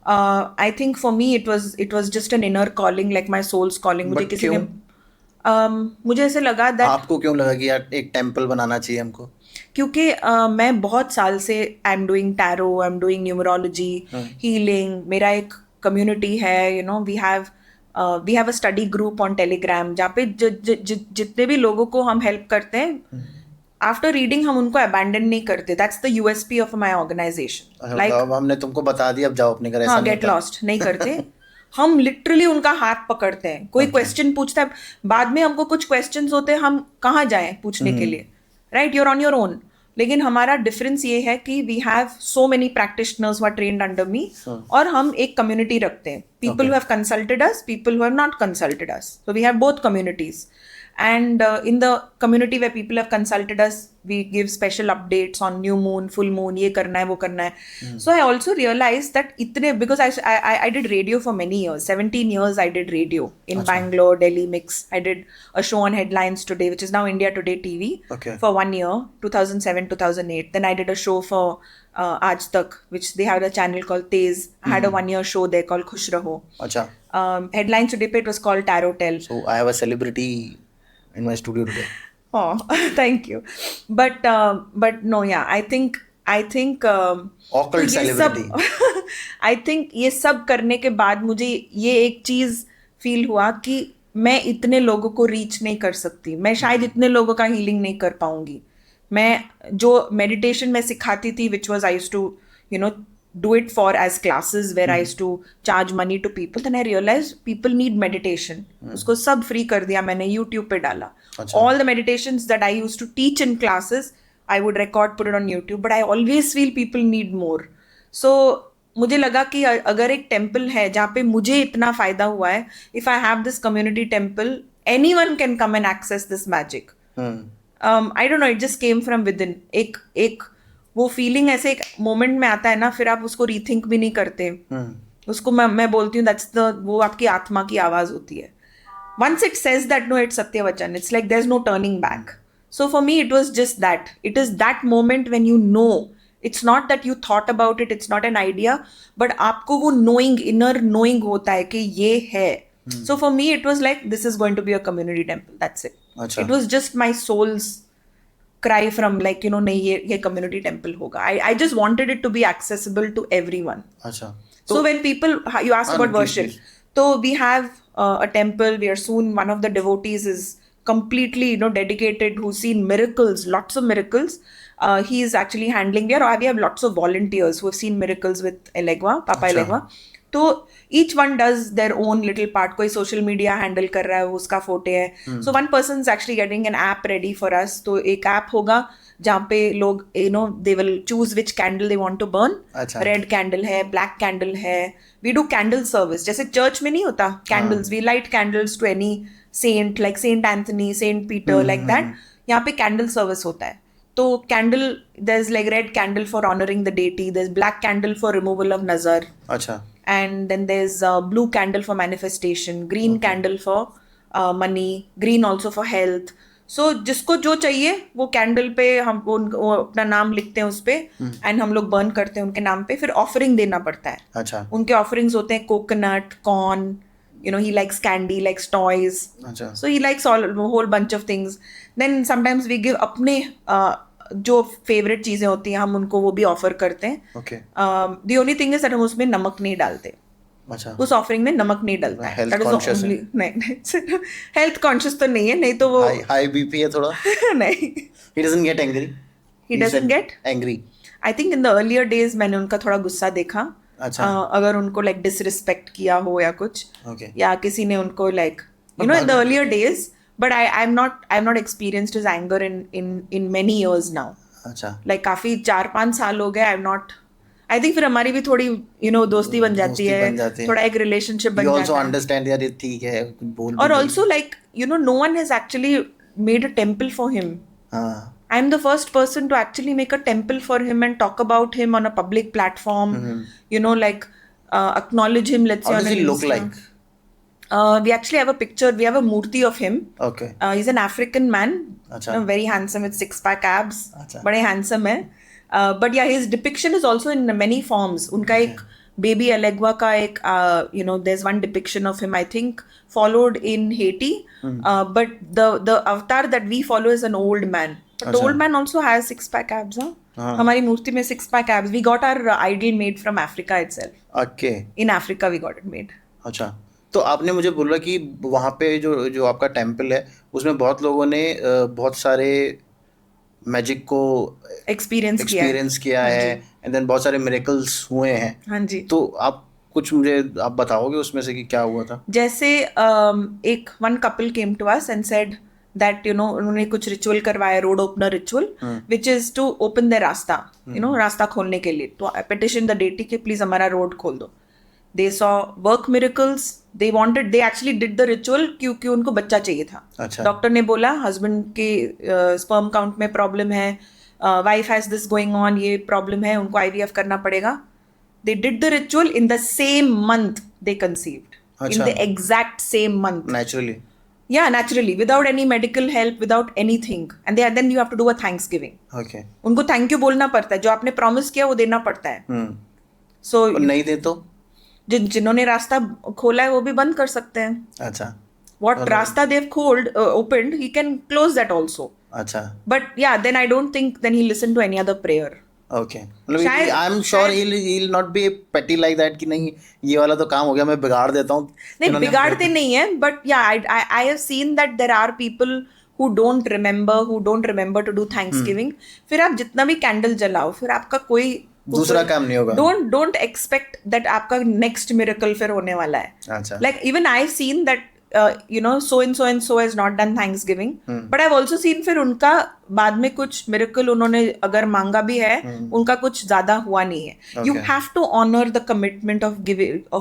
I think for me it was just an inner calling, like my soul's calling. मुझे किसी ने मुझे ऐसे लगा दैट, आपको क्यों लगा कि यार एक टेम्पल बनाना चाहिए हमको? क्योंकि मैं बहुत साल से I am doing tarot, I am doing numerology, healing. मेरा एक कम्युनिटी है, we have a study group on Telegram, जहाँ पे जितने भी लोगों को हम हेल्प करते हैं, आफ्टर रीडिंग हम उनको अबैंडन नहीं करते। That's the USP of my organization. Like हमने तुमको बता दिया, अब जाओ अपने घर, हाँ, गेट लॉस्ट नहीं करते। हम लिटरली उनका हाथ पकड़ते हैं। कोई क्वेश्चन पूछता है, बाद में हमको कुछ क्वेश्चंस होते हैं, हम कहाँ जाएं पूछने के लिए, right? You're on your own. लेकिन हमारा डिफरेंस ये है कि we have so many practitioners who are trained under me, और हम एक कम्युनिटी रखते हैं। People who have consulted us, people who have not consulted us, so we have both communities. And in the community where people have consulted us, we give special updates on new moon, full moon, ये करना है, वो करना है. So I also realized that because I did radio for many years, 17 years I did radio in Bangalore, Delhi mix. I did a show on Headlines Today, which is now India Today TV, for 1 year, 2007, 2008. Then I did a show for Aaj Tak, which they had a channel called Tez. I had a 1 year show there called Khush Raho. Headlines Today it was called Tarot Tell. So I have a celebrity in my studio today. Oh, thank you. But no, yeah, I think occult celebrity. I think ये सब करने के बाद मुझे ये एक चीज फील हुआ कि मैं इतने लोगों को रीच नहीं कर सकती, मैं शायद इतने लोगों का हीलिंग नहीं कर पाऊंगी। मैं जो मेडिटेशन में सिखाती थी, which was I used to do it for as classes where I used to charge money to people, then I realized people need meditation. उसको सब free कर दिया मैंने, YouTube पे डाला। All the meditations that I used to teach in classes, I would record, put it on YouTube, but I always feel people need more. So मुझे लगा कि अगर एक टेम्पल है जहाँ पे मुझे इतना फायदा हुआ है, if I have this community temple, anyone can come and access this magic. I don't know, it just came from within. एक वो फीलिंग ऐसे एक मोमेंट में आता है ना, फिर आप उसको रीथिंक भी नहीं करते। उसको मैं बोलती हूँ दैट्स द, वो आपकी आत्मा की आवाज होती है। Once it says that, no, it's Satyavachan. It's like there's no turning back. So for me, it was just that. It is that moment when you know. It's not that you thought about it. It's not an idea. But आपको वो knowing, inner knowing होता है कि ये है. So for me, it was like, this is going to be a community temple. That's it. It was just my soul's cry from like, नहीं ये community temple होगा. I just wanted it to be accessible to everyone. So when people, you asked about worship. So we have a temple where soon one of the devotees is completely, dedicated, who's seen miracles, lots of miracles. He is actually handling, we have lots of volunteers who have seen miracles with Elegua, Papa Elegua. तो each one does their own little part. कोई सोशल मीडिया हैंडल कर रहा है, वो उसका फोटो है. So one person is actually getting an app ready for us. तो एक ऐप होगा जहाँ पे लोग they will choose which candle they want to burn. अच्छा. रेड कैंडल है, ब्लैक कैंडल है. We do candle service. जैसे चर्च में नहीं होता candles, we light candles to any saint, like Saint Anthony, Saint Peter, like that. यहाँ पे कैंडल सर्विस होता है. तो candle, there is like red candle for honouring the deity, there is black candle for removal of नजर. अच्छा. And then there's blue candle for manifestation, green candle for money, green also for health. So जिसको जो चाहिए वो कैंडल पे हम वो अपना नाम लिखते हैं उस पे, एंड हम लोग बर्न करते हैं उनके नाम पे. फिर ऑफरिंग देना पड़ता है. अच्छा. उनके ऑफरिंग्स होते हैं coconut, corn, he likes candy, likes toys. अच्छा. So he likes all a whole bunch of things. Then sometimes we give अपने जो फेवरेट चीजें होती हैं हम उनको वो भी ऑफर करते हैं. Okay. The only thing is that हम उसमें नमक नहीं डालते. अच्छा. उस ऑफरिंग में नमक नहीं डलता है. Health That is the conscious है. only- नहीं हेल्थ कॉन्शियस तो नहीं है, नहीं तो वो हाई बीपी है थोड़ा. नहीं. He doesn't get angry. He doesn't get angry. I think in the earlier days मैंने उनका थोड़ा गुस्सा देखा. अच्छा. अगर उनको लाइक डिसरिस्पेक्ट किया हो या कुछ, Okay. या किसी ने उनको like in the earlier days. But I am not experienced his anger in many years now. अच्छा. लाइक काफी 4-5 साल हो गए. I am not. I think फिर हमारी भी थोड़ी दोस्ती बन जाती है, थोड़ा एक रिलेशनशिप बन You जाता also है. understand यार ये ठीक है बोल. और also like no one has actually made a temple for him. हाँ. I am the first person to actually make a temple for him and talk about him on a public platform. Like acknowledge him. Let's say How on does an he look Insta. like? We actually have a picture. We have a murti of him. Okay. He's an African man. अच्छा. Very handsome with 6-pack abs. अच्छा. बड़े handsome है. But yeah, his depiction is also in many forms. उनका एक baby Alegua का एक there's one depiction of him I think followed in Haiti. But the avatar that we follow is an old man. But the अच्छा. old man also has 6-pack abs. हाँ. हमारी मूर्ति में 6-pack abs. We got our idol made from Africa itself. Okay. In Africa we got it made. अच्छा. तो आपने मुझे बोला कि वहाँ पे जो आपका टेम्पल है उसमें बहुत लोगों ने बहुत सारे मैजिक को एक्सपीरियंस किया है एंड देन बहुत सारे मिरेकल्स हुए हैं. हाँ जी. तो आप कुछ मुझे आप बताओगे उसमें से कि क्या हुआ था. जैसे एक one couple came to us and said that उन्होंने कुछ रिचुअल करवाया, road opener ritual, which is to open the रास्ता, रास्ता खोलने के लिए. तो पिटिशन द डेटी के प्लीज हमारा रोड खोल दो. They saw work miracles. They actually did the ritual क्योंकि उनको बच्चा चाहिए था. अच्छा. डॉक्टर ने बोला हस्बैंड के स्पर्म काउंट में प्रॉब्लम है, wife has this going on, ये प्रॉब्लम है, उनको IVF करना पड़ेगा. They did the ritual in the same month they conceived. अच्छा. In the exact same month. Naturally. Yeah, naturally, without any medical help, without anything. And then you have to do a Thanksgiving. Okay. उनको थैंक यू बोलना पड़ता है, जो आपने प्रॉमिस किया वो देना पड़ता है. So और नहीं दे तो जिन्होंने रास्ता खोला है वो भी बंद कर सकते हैं. अच्छा. What रास्ता they've opened, he can close that also. अच्छा. But yeah, then I don't think then he listen to any other prayer. Okay. मतलब I'm sure he'll not be petty like that कि नहीं ये वाला तो काम हो गया मैं बिगाड़ देता हूँ. नहीं बिगाड़ते नहीं है, but yeah, I have seen that there are people who don't remember to do Thanksgiving. फिर आप जितना भी कैंडल जलाओ फिर आपका कोई दूसरा काम नहीं होगा. Don't expect that आपका next miracle फिर होने वाला है. अच्छा. Like even I've seen that so and so has not done Thanksgiving. But I've also seen फिर उनका बाद में कुछ miracle उन्होंने अगर मांगा भी है उनका कुछ ज्यादा हुआ नहीं है. You have to honor the commitment of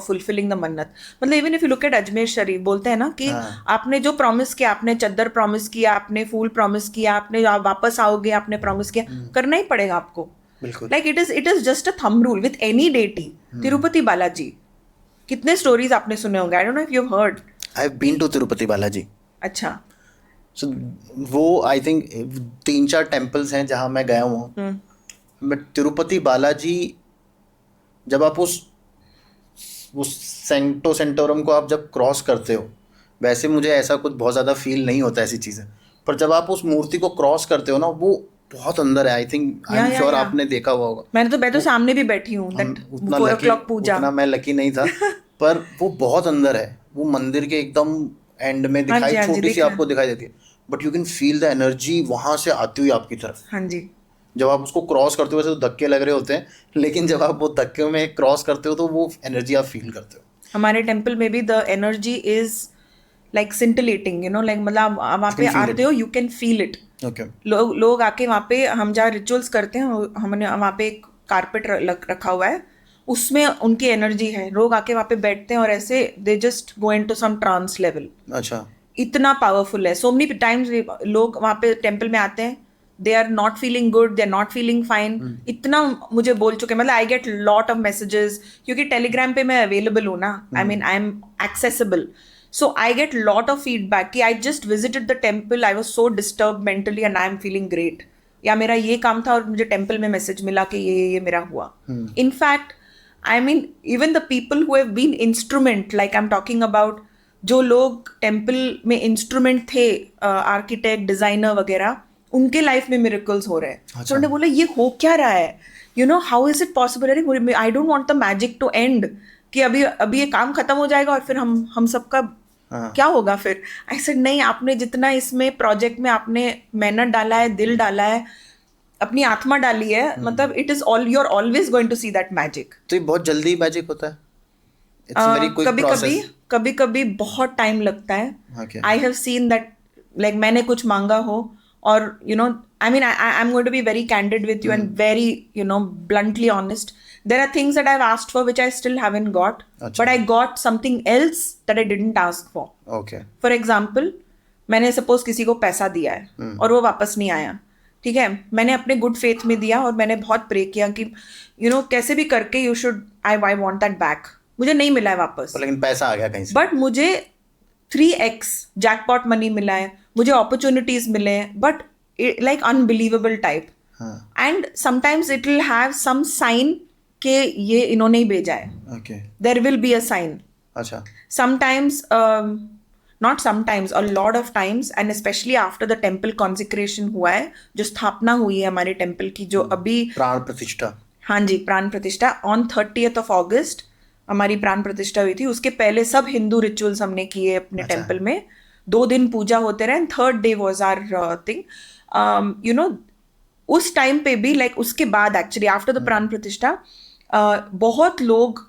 fulfilling the मन्नत. मतलब even if you look at Ajmer Sharif बोलते हैं ना कि आपने जो प्रॉमिस किया, आपने चद्दर प्रॉमिस किया, आपने फूल प्रॉमिस किया, आपने वापस आओगे आपने प्रॉमिस किया, करना ही पड़ेगा आपको. Like it is just a thumb rule with any deity. Tirupati Balaji, कितने स्टोरीज आपने सुने होंगे. I don't know if you've heard. I've been to Tirupati Balaji. अच्छा. So वो I think 3-4 टेम्पल्स हैं जहाँ मैं गया हूँ. मैं तिरुपति बालाजी जब आप उस सेंटोरम को आप जब क्रॉस करते हो, वैसे मुझे ऐसा कुछ बहुत ज़्यादा फील नहीं होता ऐसी चीज़ें, पर जब आप उस मूर्ति को क्रॉस करते हो ना वो बहुत अंदर है. I think I am sure आपने देखा हुआ होगा. मैं तो सामने भी बैठी हूँ. उतना मैं लकी नहीं था पर वो बहुत अंदर है. वो मंदिर के एकदम एंड में दिखाई छोटी सी आपको दिखाई देती है, but you can feel the energy वहां से आती हुई आपकी तरफ. हाँ जी. जब आप उसको क्रॉस करते हो वैसे तो धक्के लग रहे होते हैं, लेकिन जब आप वो धक्के में क्रॉस करते हो तो वो एनर्जी आप फील करते हो. हमारे टेम्पल में भी the energy is like scintillating, you know, like मतलब आप वहाँ पे You can feel आते हो, you can feel it. Okay. लोग आके वहाँ पे, हम जहाँ रिचुअल्स करते हैं, हमने वहाँ पे एक कारपेट रखा हुआ है, उसमें उनकी एनर्जी है. लोग आके वहाँ पे बैठते हैं और ऐसे they just go into some trance level. अच्छा. इतना पावरफुल है. सो मेनी टाइम्स लोग वहाँ पे टेम्पल में आते हैं, they are not feeling good, they are not feeling fine. इतना मुझे बोल चुके, मतलब I get lot of messages, क्योंकि टेलीग्राम पे मैं अवेलेबल हूँ ना, I mean I am accessible. So I get lot of feedback कि I just visited the temple, I was so disturb mentally and I am feeling great, या मेरा ये काम था और मुझे टेम्पल में मैसेज मिला कि ये मेरा हुआ. In fact I mean even the people who have been instrument, like I am talking about जो लोग टेम्पल में इंस्ट्रूमेंट थे, आर्किटेक्ट, डिजाइनर वगैरह, उनके लाइफ में मिरेकल्स हो रहे हैं. तो उन्होंने बोला ये हो क्या रहा है, you know, how is it possible. अरे I don't want the magic to end, कि अभी ये काम खत्म हो जाएगा और फिर हम सबका क्या होगा फिर. आई सेड नहीं, आपने जितना इसमें प्रोजेक्ट में आपने मेहनत डाला है, दिल डाला है, अपनी आत्मा डाली है, मतलब it is all, you are always going to see that magic. तो ये बहुत जल्दी मैजिक होता है? It's a very quick process. कभी बहुत टाइम लगता है. Okay. I have seen that, like मैंने कुछ मांगा हो और you know, I mean I am going to be very candid with you and very, you know, bluntly honest. There are things that I've asked for which I still haven't got, but I got something else that I didn't ask for. Okay. For example, मैंने सपोज किसी को पैसा दिया है और वो वापस नहीं आया, ठीक है, मैंने अपने गुड फेथ में दिया और मैंने बहुत प्रे किया कि यू नो कैसे भी करके you should, I want that back. मुझे नहीं मिला है वापस, लेकिन पैसा आ गया कहीं से. बट मुझे 3x जैकपॉट मनी मिला है, मुझे अपॉर्चुनिटीज मिले हैं, but like unbelievable type. And sometimes it will have some sign कि ये इन्होंने ही भेजा है. Okay. There will be a sign. अच्छा. Sometimes, not sometimes, a lot of times, and specially after the temple consecration हुआ है, जो स्थापना हुई है हमारे टेम्पल की, जो अभी प्राण प्रतिष्ठा. हाँ जी, प्राण प्रतिष्ठा ऑन 30th of August हमारी प्राण प्रतिष्ठा हुई थी. उसके पहले सब हिंदू रिचुअल्स हमने किए अपने टेम्पल में. 2 दिन पूजा होते रहे, and 3rd day was our thing. You know, उस टाइम पे भी, लाइक उसके बाद एक्चुअली आफ्टर द प्राण प्रतिष्ठा, बहुत लोग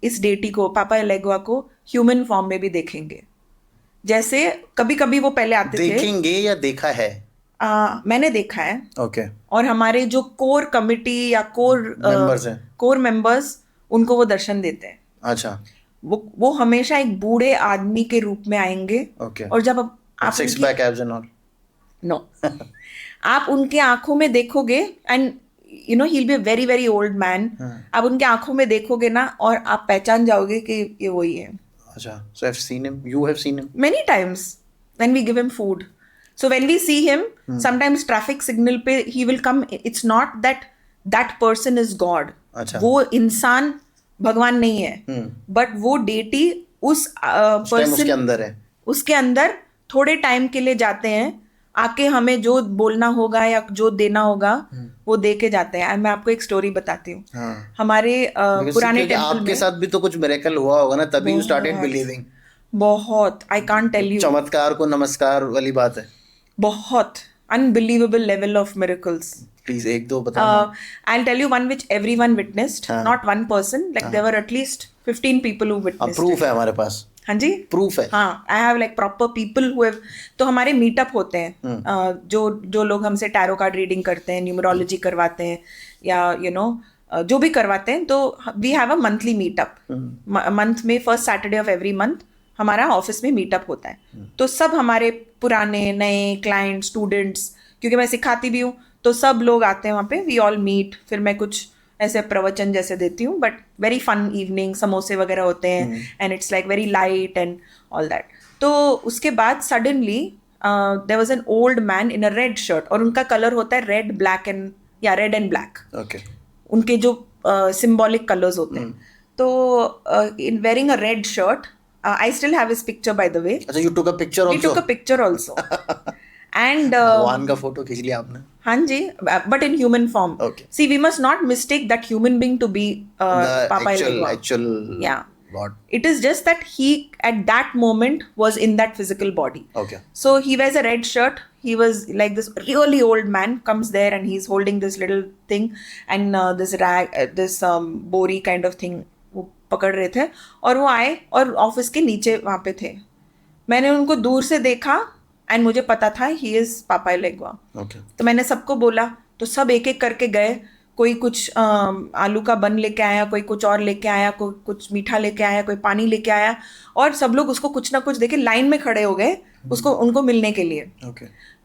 इस डेटी को, पापा लेगुआ को ह्यूमन फॉर्म में भी देखेंगे. जैसे कभी कभी वो पहले आते थे. देखेंगे या देखा है? मैंने देखा है. ओके. और हमारे जो कोर कमिटी या कोर मेंबर्स, उनको वो दर्शन देते हैं. अच्छा. वो हमेशा एक बूढ़े आदमी के रूप में आएंगे. ओके. और जब आप six pack abs and all. No, आप उनके आंखों में देखोगे, and you know he will be a very very old man. आप उनके आंखों में देखोगे ना, और आप पहचान जाओगे कि ये वही है. अच्छा. So I've seen him. You have seen him? Many times when we give him food. So when we see him, sometimes traffic signal पे he will come. It's not that person is God. अच्छा. वो इंसान भगवान नहीं है, but वो deity उस person उसके अंदर है. उसके अंदर थोड़े टाइम के लिए जाते हैं, आके हमें जो बोलना होगा या जो देना होगा वो दे के जाते हैं. मैं आपको एक स्टोरी बताती हूँ. हमारे पुराने टेम्पल में आपके साथ भी तो कुछ मिरेकल हुआ होगा ना, तभी यू स्टार्टेड बिलीविंग. बहुत, आई कांट टेल यू. चमत्कार को नमस्कार वाली बात है. बहुत unbelievable level of miracles. Please एक दो बताओ. I'll tell you one which everyone witnessed, not one person. Like there were at least 15 people who witnessed. Proof है हमारे पास. हाँ जी, प्रूफ है. हाँ, I have like proper people who have. तो हमारे मीटअप होते हैं, जो लोग हमसे टैरो कार्ड रीडिंग करते हैं, न्यूमरोलॉजी करवाते हैं, या यू नो जो भी करवाते हैं, तो we have a monthly meetup. Month में first Saturday of every month हमारा ऑफिस में मीटअप होता है. तो सब हमारे पुराने नए क्लाइंट, स्टूडेंट्स, क्योंकि मैं सिखाती भी हूँ, तो सब लोग आते हैं वहाँ पे. We all meet. फिर मैं कुछ ऐसे प्रवचन जैसे देती हूँ, बट वेरी फन इवनिंग. समोसे वगैरह होते हैं, and it's like very light and all that. तो उसके बाद suddenly there was an old man in a red shirt, और उनका कलर होता है रेड ब्लैक एंड, या रेड एंड ब्लैक. ओके. उनके जो सिंबॉलिक कलर्स होते हैं. तो in wearing a red shirt, I still have his picture by the way. अच्छा, you took a picture also? We took a picture also. And भगवान का फोटो खींच लिया आपने? हाँ जी, but in human form. See, we must not mistake that human being to be papa actual. Yeah, it is just that he at that moment was in that physical body. Okay. So he wears a red shirt, he was like this really old man comes there and he's holding this little thing and this rag this बोरी kind of thing वो पकड़ रहे थे और वो आए और ऑफिस के नीचे वहाँ पे थे. मैंने उनको दूर से देखा एंड मुझे पता था ही इज पापा लेगवा. तो मैंने सबको बोला, तो सब एक एक करके गए. कोई कुछ आलू का बन लेके आया, कोई कुछ और लेके आया, कोई कुछ मीठा लेके आया, कोई पानी लेके आया और सब लोग उसको कुछ ना कुछ देके लाइन में खड़े हो गए उसको उनको मिलने के लिए.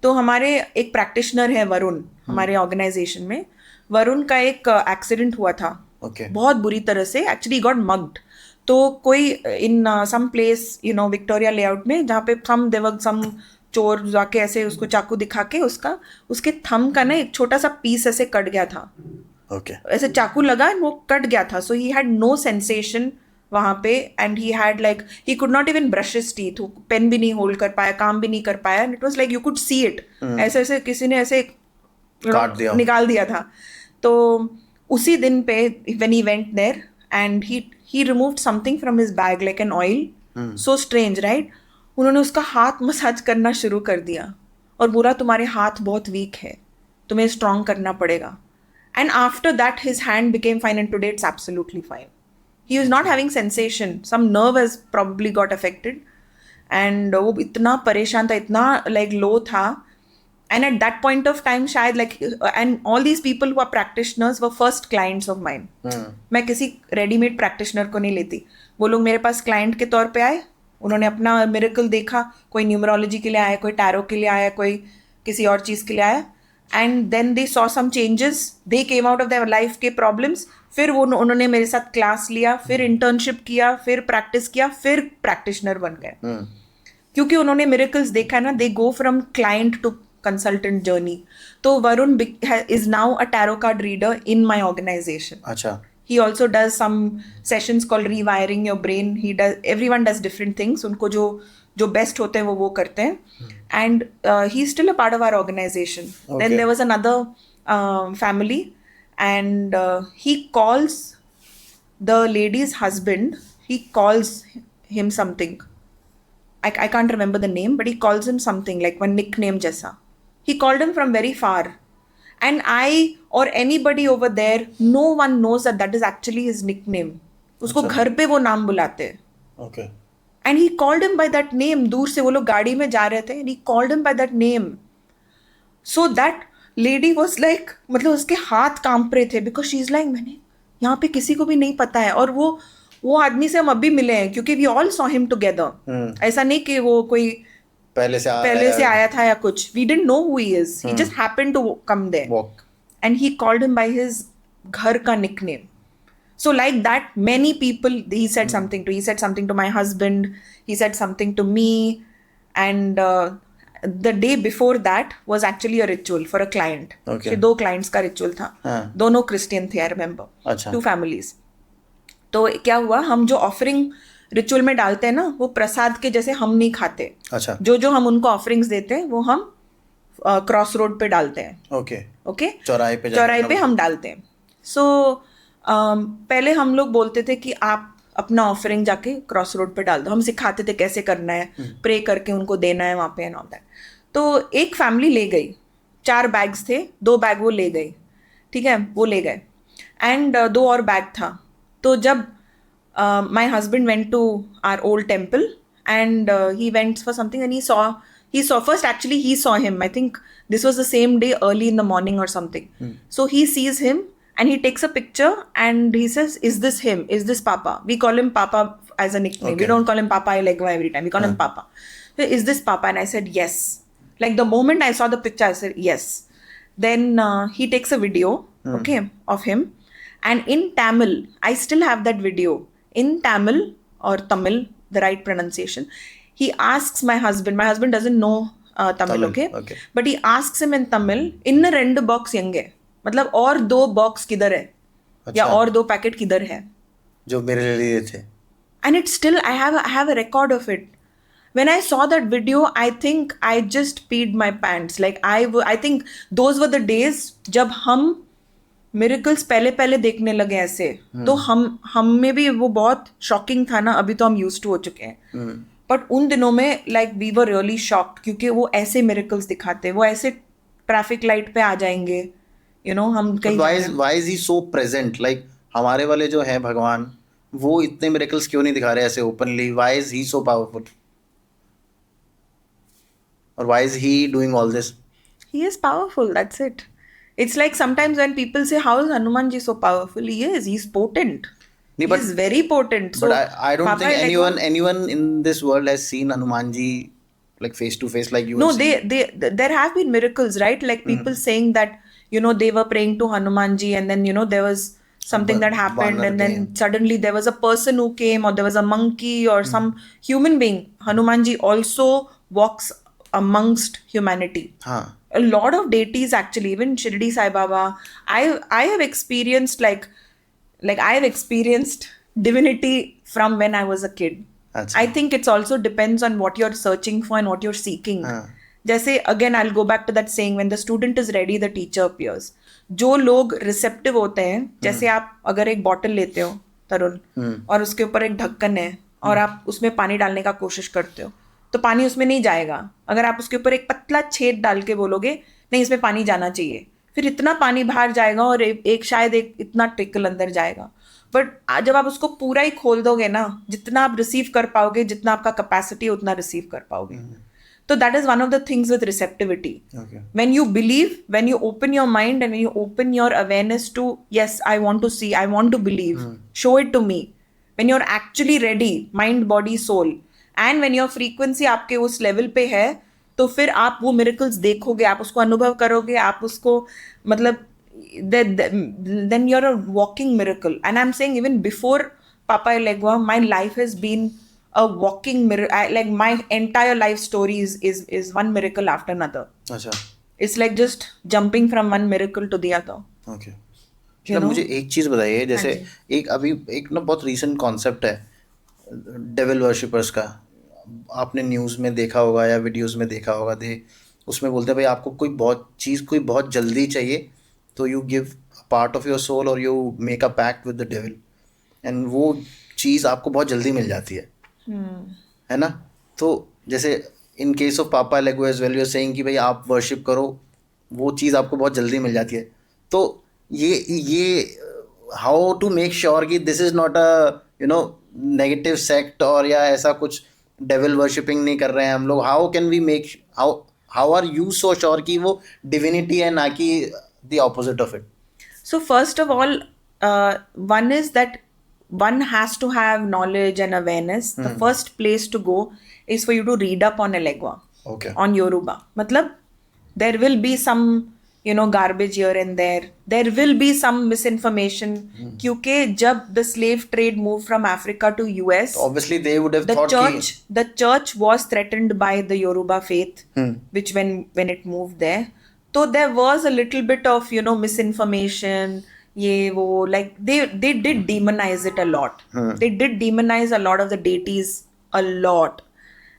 तो हमारे एक प्रैक्टिशनर है वरुण हमारे ऑर्गेनाइजेशन में. वरुण का एक एक्सीडेंट हुआ था बहुत बुरी तरह से. Actually got mugged. तो कोई in some place you know Victoria layout में जहाँ पे सम चोर जाके ऐसे उसको चाकू दिखा के उसके थंब का ना एक छोटा सा पीस ऐसे कट गया था. ऐसे चाकू लगा वो कट गया था. So he had no sensation वहाँ पे and he had like he could not even brush his teeth. Pain भी नहीं होल्ड कर पाया, काम भी नहीं कर पाया. It was like you could see it. ऐसे ऐसे किसी ने ऐसे निकाल दिया था. तो उसी दिन पे when he went there and he removed something from his bag like an oil. So strange, right? उन्होंने उसका हाथ मसाज करना शुरू कर दिया और बोला तुम्हारे हाथ बहुत वीक है, तुम्हें स्ट्रॉन्ग करना पड़ेगा. And after that his hand became fine and today it's absolutely fine. He was not having sensation. Some nerve has probably got affected and वो इतना परेशान था, इतना like low था. And at that point of time शायद like and all these people who are practitioners were first clients of mine. मैं किसी रेडीमेड प्रैक्टिशनर को नहीं लेती. वो लोग मेरे पास क्लाइंट के तौर पे आए, उन्होंने अपना मिरेकल देखा. कोई न्यूमरोलॉजी के लिए आया, कोई टैरो के लिए आया, कोई किसी और चीज़ के लिए आया. And then they saw some changes, they came out of their life के प्रॉब्लम्स. फिर वो उन्होंने मेरे साथ क्लास लिया, फिर इंटर्नशिप किया, फिर प्रैक्टिस किया, फिर प्रैक्टिशनर बन गए. क्योंकि उन्होंने मिरेकल्स देखा ना. They go from client to consultant journey. So Varun is now a tarot card reader in my organization. Acha. He also does some sessions called rewiring your brain. Everyone does different things. उनको जो best होते हैं वो करते हैं. And he's still a part of our organization. Then there was another family and he calls the lady's husband. He calls him something. I can't remember the name, but he calls him something like one nickname जैसा. He called him from very far. And I or anybody over there, no one knows that is actually his nickname. उसको घर पे वो नाम बुलाते हैं. And he called him by that name. दूर से वो लोग गाड़ी में जा रहे थे and he called him by that name. So that lady was like, मतलब उसके हाथ कांप रहे थे because she's like, मैंने यहाँ पे किसी को भी नहीं पता है. और वो आदमी से हम अभी मिले हैं क्योंकि we all saw him together. ऐसा नहीं कि वो कोई पहले से आया था या कुछ. We didn't know who he is. He just happened to come there. And he called him by his घर का nickname. So like that, many people, he said something to my husband. He said something to me. And the day before that was actually a ritual for a client. कि 2 clients का ritual था. दोनों Christian थे, I remember. 2 families. तो क्या हुआ, हम जो offering रिचुअल में डालते हैं ना, वो प्रसाद के जैसे हम नहीं खाते. अच्छा. जो हम उनको ऑफरिंग्स देते हैं वो हम क्रॉस रोड पे डालते हैं. ओके चौराहे पे हम डालते हैं. सो पहले हम लोग बोलते थे कि आप अपना ऑफरिंग जाके क्रॉस रोड पे डाल दो. हम सिखाते थे कैसे करना है, प्रे करके उनको देना है वहाँ पे एंड ऑल दैट. तो एक फैमिली ले गई, 4 बैग्स थे, 2 बैग वो ले गई. ठीक है, वो ले गए एंड 2 और बैग था. तो जब my husband went to our old temple and he went for something and he saw first actually he saw him. I think this was the same day early in the morning or something. So he sees him and he takes a picture and he says, is this him? Is this Papa? We call him Papa as a nickname. We don't call him Papa Legwa every time. We call him Papa. So, is this Papa? And I said yes. Like the moment I saw the picture I said yes. Then he takes a video of him and in Tamil, I still have that video. In Tamil or Tamil, the right pronunciation, he asks my husband doesn't know Tamil, okay? But he asks him in Tamil, inna 2 box yenge, मतलब और 2 box किधर है, या और 2 पैकेट किधर है जो मेरे लिए थे. And it's still I have a record of it. When I saw that video, I think I just peed my pants. Like I think those were the days जब हम मिरेकल्स पहले देखने लगे ऐसे. तो हम में भी वो बहुत शॉकिंग था ना. अभी तो हम यूज्ड टू हो चुके हैं. बट उन दिनों में like we were really shocked क्योंकि वो ऐसे मिरेकल्स दिखाते, वो ऐसे ट्रैफिक लाइट पे आ जाएंगे, हम बट कहीं जा रहे हैं। Why is he so present, like हमारे वाले जो हैं भगवान, वो इतने मिरेकल्स क्यों नहीं दिखा रहे ऐसे openly? Why is he so powerful, और why is he doing all this? He is powerful, that's it. It's like sometimes when people say, how is Hanumanji so powerful? He is, he's potent. नहीं, He is very potent. but So, I don't Papa think Legua, anyone in this world has seen Hanumanji like face to face like you have no, seen. there have been miracles, right? Like people saying that, they were praying to Hanumanji and then, there was something that happened Banar and came. then suddenly there was a person who came or there was a monkey or some human being. Hanumanji also walks amongst humanity. हाँ. A lot of deities actually, even Shirdi Sai Baba. I have experienced like I have experienced divinity from when I was a kid. अच्छा. I think it's also depends on what you're searching for and what you're seeking. हाँ. जैसे again I'll go back to that saying, when the student is ready the teacher appears. जो लोग रिसेप्टिव होते हैं, जैसे आप अगर एक बॉटल लेते हो तरुण, और उसके ऊपर एक ढक्कन है और आप उसमें पानी डालने का कोशिश करते हो, तो पानी उसमें नहीं जाएगा। अगर आप उसके ऊपर एक पतला छेद डाल के बोलोगे नहीं इसमें पानी जाना चाहिए, फिर इतना पानी बाहर जाएगा और एक शायद एक इतना ट्रिकल अंदर जाएगा। बट जब आप उसको पूरा ही खोल दोगे ना, जितना आप रिसीव कर पाओगे, जितना आपका कैपेसिटी उतना रिसीव कर पाओगे। तो that is one of the things with receptivity. Okay. When you believe, when you open your mind and when you open your awareness to, yes, I want to see, I want to believe, show it to me. When you're actually ready, mind, body, soul, and when your frequency आपके उस लेवल पे है, तो फिर आप वो miracles देखोगे, आप उसको अनुभव करोगे, आप उसको मतलब then you're a walking miracle. And I'm saying even before Papa Legua, my life has been a walking miracle. Like my entire life story is one miracle after another. अच्छा. It's like just jumping from one miracle to the other. Okay. You चलो know? मुझे एक चीज़ बताइए, जैसे हाँ जी. एक अभी एक ना बहुत रीसेंट कॉन्सेप्ट है डेविल वर्शिपर्स का. आपने न्यूज़ में देखा होगा या वीडियोस में देखा होगा, उसमें बोलते हैं भाई आपको कोई बहुत जल्दी चाहिए तो you give part of your soul और you make a pact with the devil, and वो चीज़ आपको बहुत जल्दी मिल जाती है, है ना? तो जैसे इन case of papa Legba as well you are saying कि भाई आप वर्शिप करो, वो चीज़ आपको बहुत जल्दी मिल जाती है. तो ये हाउ टू मेक श्योर कि this is not a negative sect और या ऐसा कुछ डेविल वर्शिपिंग नहीं कर रहे हैं हम लोग? How can we make how are you so sure कि वो डिविनिटी है ना कि the opposite of it? So first of all, one is that one has to have knowledge and awareness. The first place to go is for you to read up on Elegua, Okay. on Yoruba. Matlab, there will be some, garbage here and there. There will be some misinformation. क्योंकि जब the slave trade moved from Africa to US, Obviously they would have the thought the church was threatened by the Yoruba faith, which when it moved there, so there was a little bit of misinformation. Like they did demonize it a lot. They did demonize a lot of the deities a lot,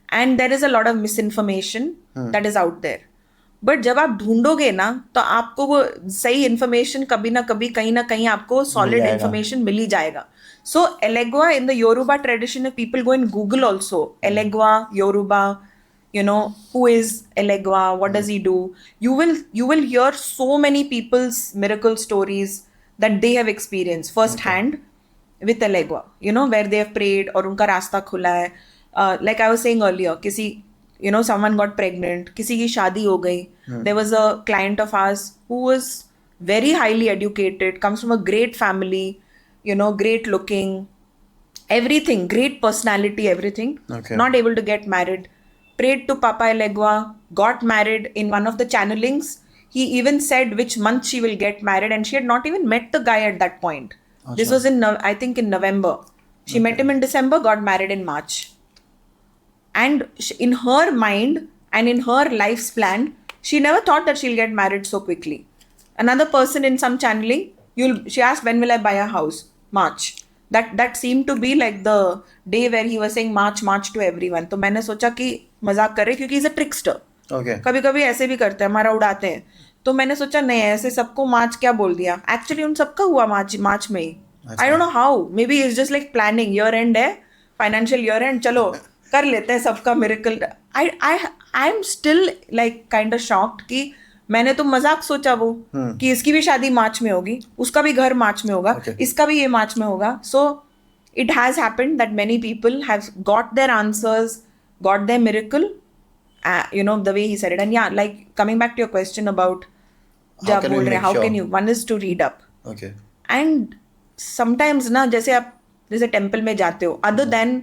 and there is a lot of misinformation that is out there. But जब आप ढूंढोगे ना तो आपको वो सही इन्फॉर्मेशन कभी ना कहीं आपको सॉलिड इन्फॉर्मेशन मिल ही जाएगा. So Elegua in the Yoruba tradition, if people go and Google also Elegua Yoruba, who is Elegua, what does he do, you will hear so many people's miracle stories that they have experienced first hand with Elegua, where they have prayed और उनका रास्ता खुला है. Like I was saying earlier, someone got pregnant, किसी की शादी हो गई. There was a client of ours who was very highly educated, comes from a great family, great looking, everything, great personality, everything. Okay. Not able to get married. Prayed to Papa Elegua, got married in one of the channelings. He even said which month she will get married, and she had not even met the guy at that point. This was I think in November. She met him in December, got married in March. And in her mind and in her life's plan, she never thought that she'll get married so quickly. Another person in some channeling, she asked, when will I buy a house? March. That seemed to be like the day where he was saying March to everyone. तो मैंने सोचा कि मजाक करे, क्योंकि he's a trickster. Okay. कभी कभी ऐसे भी करते हैं, हमारा उड़ाते हैं. तो मैंने सोचा नहीं, ऐसे सबको मार्च क्या बोल दिया. एक्चुअली उन सबका हुआ मार्च में ही. I don't know how, maybe it's just like planning, year end है, फाइनेंशियल ईयर एंड, चलो कर लेते हैं सबका miracle. I am still like kind of shocked कि मैंने तो मजाक सोचा वो कि इसकी भी शादी मार्च में होगी, उसका भी घर मार्च में होगा, Okay. इसका भी ये मार्च में होगा. सो it has happened that many people have got their answers, got their miracle, you know, the way he said it. And yeah, like coming back to your question about How can we make how sure? can you, one is to read up. Okay. And sometimes ना जैसे आप जैसे टेम्पल में जाते हो, अदर देन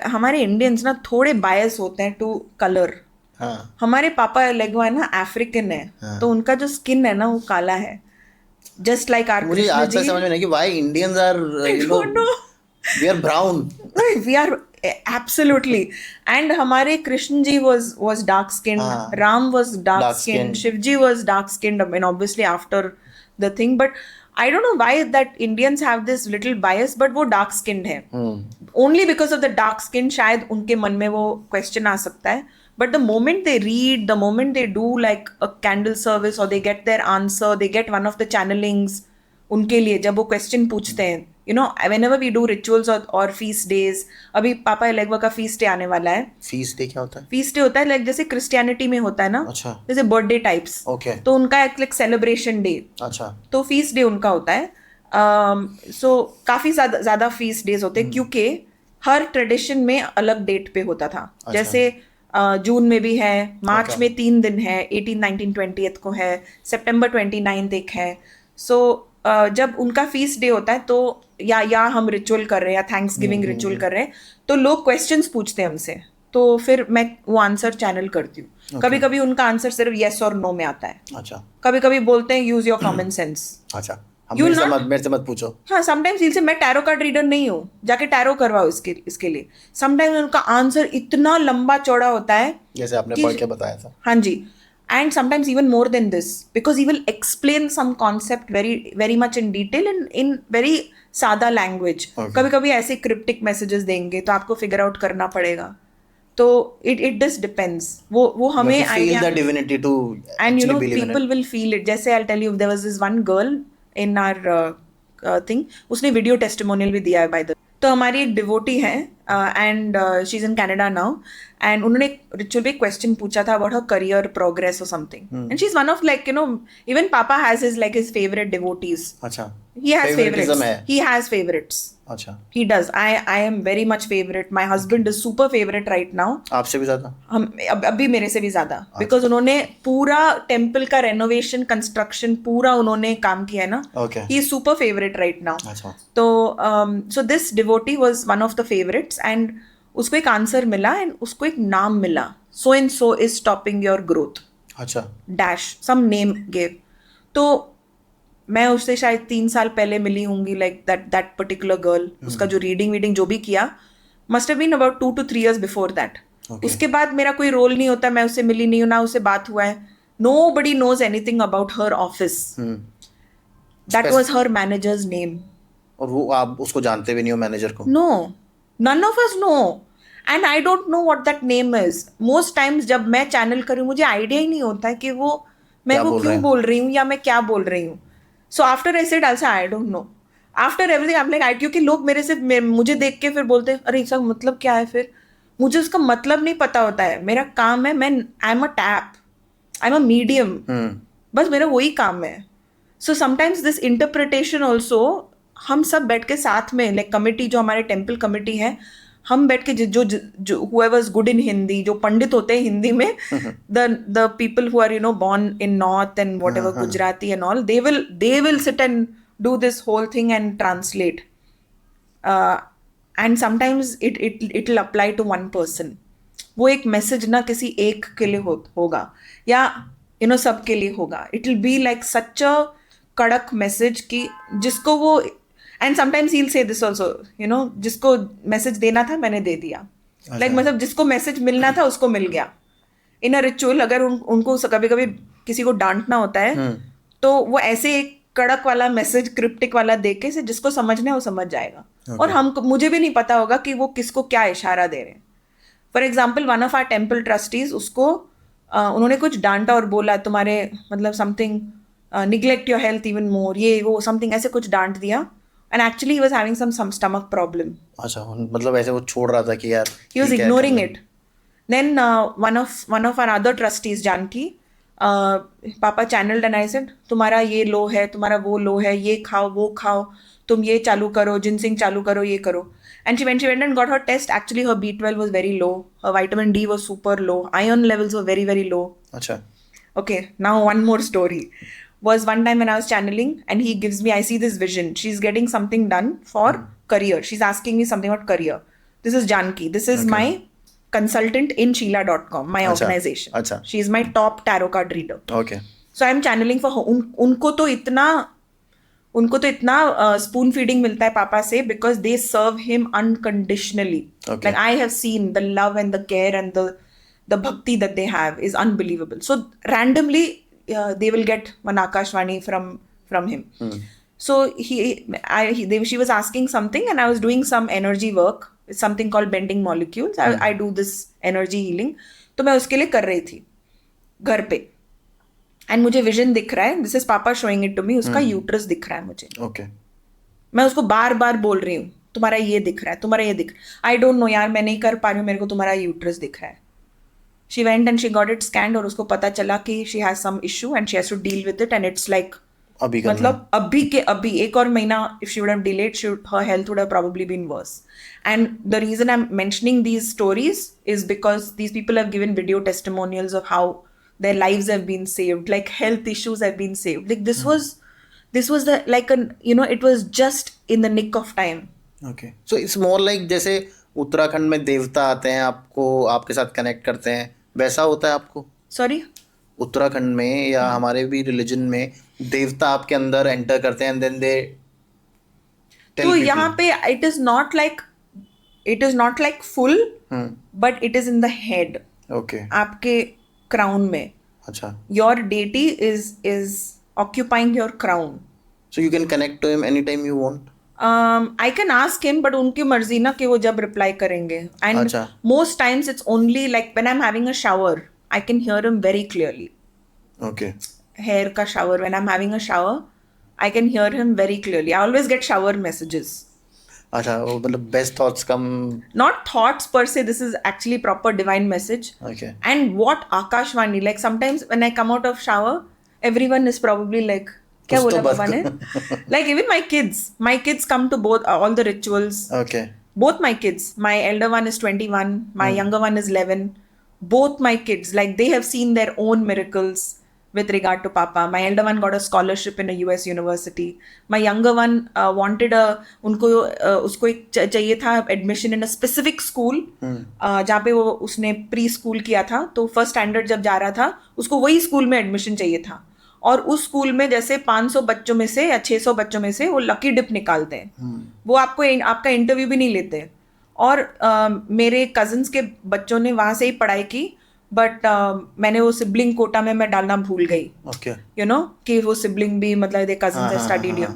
हमारे इंडियंस ना थोड़े बायस होते हैं टू कलर. हाँ. हमारे पापा लेगवा है ना अफ्रीकन है, हाँ. तो उनका जो स्किन है ना वो काला है, जस्ट लाइक आर मुझे कृष्ण आज तक जी. समझ में नहीं कि why Indians are don't know. we are brown. We are absolutely. And हमारे Krishna ji was dark skinned, हाँ. Ram was dark Dark skinned, skinned. Shiv ji was dark skinned. I mean, obviously after the thing, but I don't know why that Indians have this little bias, but वो dark skinned है. Only because of the dark skin शायद उनके मन में वो question आ सकता है. But the moment they read, the moment they do like a candle service or they get their answer, they get one of the channelings, उनके लिए जब वो question पूछते हैं, you know, whenever we do rituals or feast days, अभी पापा एलेगवा का feast day आने वाला है. Feast day क्या होता है? feast day होता है like जैसे क्रिश्चियनिटी में होता है ना, अच्छा. जैसे बर्थडे टाइप्स. Okay. तो उनका एक like celebration day. अच्छा. तो feast day उनका होता है. सो काफी ज्यादा feast days होते हैं क्योंकि हर ट्रेडिशन में अलग डेट पे होता था. जैसे जून में भी है, मार्च में 3 दिन है, 18, 19, 20 को है, सितंबर 29 एक है. सो जब उनका फीस्ट डे होता है तो या हम रिचुअल कर रहे हैं या थैंक्स गिविंग रिचुअल कर रहे हैं, तो लोग क्वेश्चंस पूछते हैं हमसे, तो फिर मैं वो आंसर चैनल करती हूँ. कभी कभी उनका आंसर सिर्फ येस और नो में आता है. अच्छा. कभी कभी बोलते हैं यूज योर कॉमन सेंस. अच्छा. मेरे से मत पूछो. हाँ, समटाइम्स इनसे मैं टैरो कार्ड रीडर नहीं हूँ, जाके टैरो करवाओ इसके लिए. समटाइम्स उनका आंसर इतना लंबा चौड़ा होता है जैसे आपने पढ़ के बताया था. हाँ जी. And sometimes even more than this, because he will explain some concept very much in detail in very सादा language. कभी कभी ऐसे cryptic messages देंगे तो आपको figure out करना पड़ेगा. तो it just depends. वो हमें feel the divinity to and you know believe in people will feel it. जैसे I'll tell you, there was this one girl in our thing, उसने video testimonial भी दिया है by the. तो हमारी एक डिवोटी है and she is in Canada now, and उन्होंने रिचुअल पे क्वेश्चन पूछा था अबाउट हर करियर प्रोग्रेस और something, and she is one of like you know, even papa has his like his favourite devotees. अच्छा. he has Favoritism favorites. है. He has favorites. अच्छा. He does. I am very much favorite. My husband is super favorite right now. आपसे भी ज्यादा? हम अभी मेरे से भी ज्यादा, बिकॉज उन्होंने पूरा टेम्पल का रेनोवेशन कंस्ट्रक्शन पूरा उन्होंने काम किया है ना. Okay. He is super favourite right now. अच्छा. तो so this devotee was one of the favourites, and उसको एक आंसर मिला एंड उसको एक नाम मिला, so and so is stopping your growth. अच्छा. Dash some name gave. तो मैं उससे शायद 3 साल पहले मिली होंगी, लाइक दैट पर्टिकुलर गर्ल. उसका जो रीडिंग जो भी किया must have been about 2 to 3 years before that. उसके बाद मेरा कोई रोल नहीं होता, मैं उससे मिली नहीं हूँ, ना उससे बात हुआ है. Nobody knows anything about her office. That was her manager's name. और वो आप उसको जानते भी नहीं हो मैनेजर को? No, none of us know. And I don't know what that name is. Most times जब मैं चैनल करूँ मुझे आइडिया ही नहीं होता है कि वो मैं वो क्यों बोल रही हूँ या मैं क्या बोल रही हूँ. So after I said also I don't know. After everything I'm like क्योंकि लोग मेरे से मुझे देख के फिर बोलते हैं अरे इसका मतलब क्या है, फिर मुझे उसका मतलब नहीं पता होता है. मेरा काम है, मैं I am a tap, I am a medium, बस मेरा वही काम है. So sometimes this interpretation also हम सब बैठ के साथ में लाइक कमिटी जो हमारे टेम्पल कमिटी है, हम बैठ के जो whoever is good in Hindi, जो पंडित होते हैं हिंदी में, the people who are you know born in north and whatever Gujarati and all, they will sit and do this whole thing and translate. And sometimes it will apply to one person. वो एक मैसेज ना किसी एक के लिए होगा या you know सब के लिए होगा. It will be like such a कड़क मैसेज कि जिसको वो, and sometimes he will say this also, you know, जिसको मैसेज देना था मैंने दे दिया. लाइक मतलब जिसको मैसेज मिलना था उसको मिल गया. इन अ रिचुअल अगर उनको कभी कभी किसी को डांटना होता है तो वो ऐसे एक कड़क वाला मैसेज क्रिप्टिक वाला दे के से जिसको समझना है वो समझ जाएगा. और मुझे भी नहीं पता होगा कि वो किसको क्या इशारा दे रहे हैं. For example one of our temple trustees, उसको उन्होंने कुछ डांटा और बोला तुम्हारे मतलब something neglect your health even more, ये वो समथिंग ऐसे कुछ डांट दिया. and actually he was having some stomach problem. अच्छा मतलब ऐसे वो छोड़ रहा था कि यार He was ठीक है, ignoring कर ले। it. Then one of our other trustees, Janki, पापा channeled and I said, तुम्हारा ये लो है, तुम्हारा वो लो है, ये खाओ, वो खाओ, तुम ये चालू करो, जिनसिंग चालू करो, ये करो. And when she went and got her test, actually her B12 was very low, her vitamin D was super low, iron levels were very, very low. अच्छा Okay, now one more story. Was one time when I was channeling and he gives me, I see this vision. She's getting something done for career. She's asking me something about career. This is Janki. This is Okay. my consultant in Sheila.com, my अच्छा, organization. अच्छा। She is my top tarot card reader. Okay So I'm channeling for her. उनको तो इतना स्पून फीडिंग मिलता है पापा से because they serve him unconditionally. Okay. Like I have seen the love and the care and the bhakti that they have is unbelievable. So randomly they will get one Akashvani from him. So she was asking something and I was doing some energy work. It's something called bending molecules. I do this energy healing. तो मैं उसके लिए कर रही थी घर पे. एंड मुझे विजन दिख रहा है. दिस इज पापा शोइंग इट टू मी. उसका यूट्रस दिख रहा है मुझे. ओके मैं उसको बार बार बोल रही हूँ तुम्हारा ये दिख रहा है, तुम्हारा ये दिख. आई डोंट नो यार, मैं नहीं कर पा रही हूँ, मेरे को तुम्हारा यूट्रस दिख रहा है. She went and she got it scanned और उसको पता चला कि she has some issue and she has to deal with it. And it's like अभी करना मतलब अभी के अभी एक और महीना if she would have delayed her health would have probably been worse. And the reason I'm mentioning these stories is because these people have given video testimonials of how their lives have been saved, like health issues have been saved. Like this was the like an it was just in the nick of time. Okay so it's more like जैसे उत्तराखंड में देवता आते हैं आपको आपके साथ कनेक्ट करते हैं वैसा होता है आपको Sorry. उत्तराखंड में या हमारे भी रिलीजन में देवता आपके अंदर एंटर करते हैं एंड देन दे तो यहाँ पे it is not like full but it is in the head. Okay आपके crown में अच्छा your deity is occupying your crown. So you can connect to him any time you want I can ask him, but उनकी मर्जी ना कि वो जब reply करेंगे. And अच्छा। most times it's only like when I'm having a shower, I can hear him very clearly. Okay Hair का shower, when I'm having a shower, I can hear him very clearly. I always get shower messages. अच्छा वो मतलब best thoughts come Not thoughts per se, this is actually proper divine message. Okay And what Akashvani, like sometimes when I come out of shower, everyone is probably like, क्या कुछ तो बोला बात पापा ने? करो। Like even my kids come to both all the rituals. Okay Both my kids, my elder one is 21, my younger one is 11. Both my kids, like they have seen their own miracles with regard to Papa. My elder one got a scholarship in a US university. My younger one wanted उसको एक चाहिए था admission in a specific school जहाँ पे वो उसने प्री स्कूल किया था. तो फर्स्ट स्टैंडर्ड जब जा रहा था उसको वही स्कूल में एडमिशन चाहिए था. और उस स्कूल में जैसे 500 बच्चों में से या 600 बच्चों में से वो लकी डिप निकालते हैं. वो आपका इंटरव्यू भी नहीं लेते. और मेरे कजन्स के बच्चों ने वहाँ से ही पढ़ाई की बट मैंने वो सिबलिंग कोटा में मैं डालना भूल गई. ओके कि वो सिबलिंग भी मतलब दे कजन्स है स्टडीड हियर.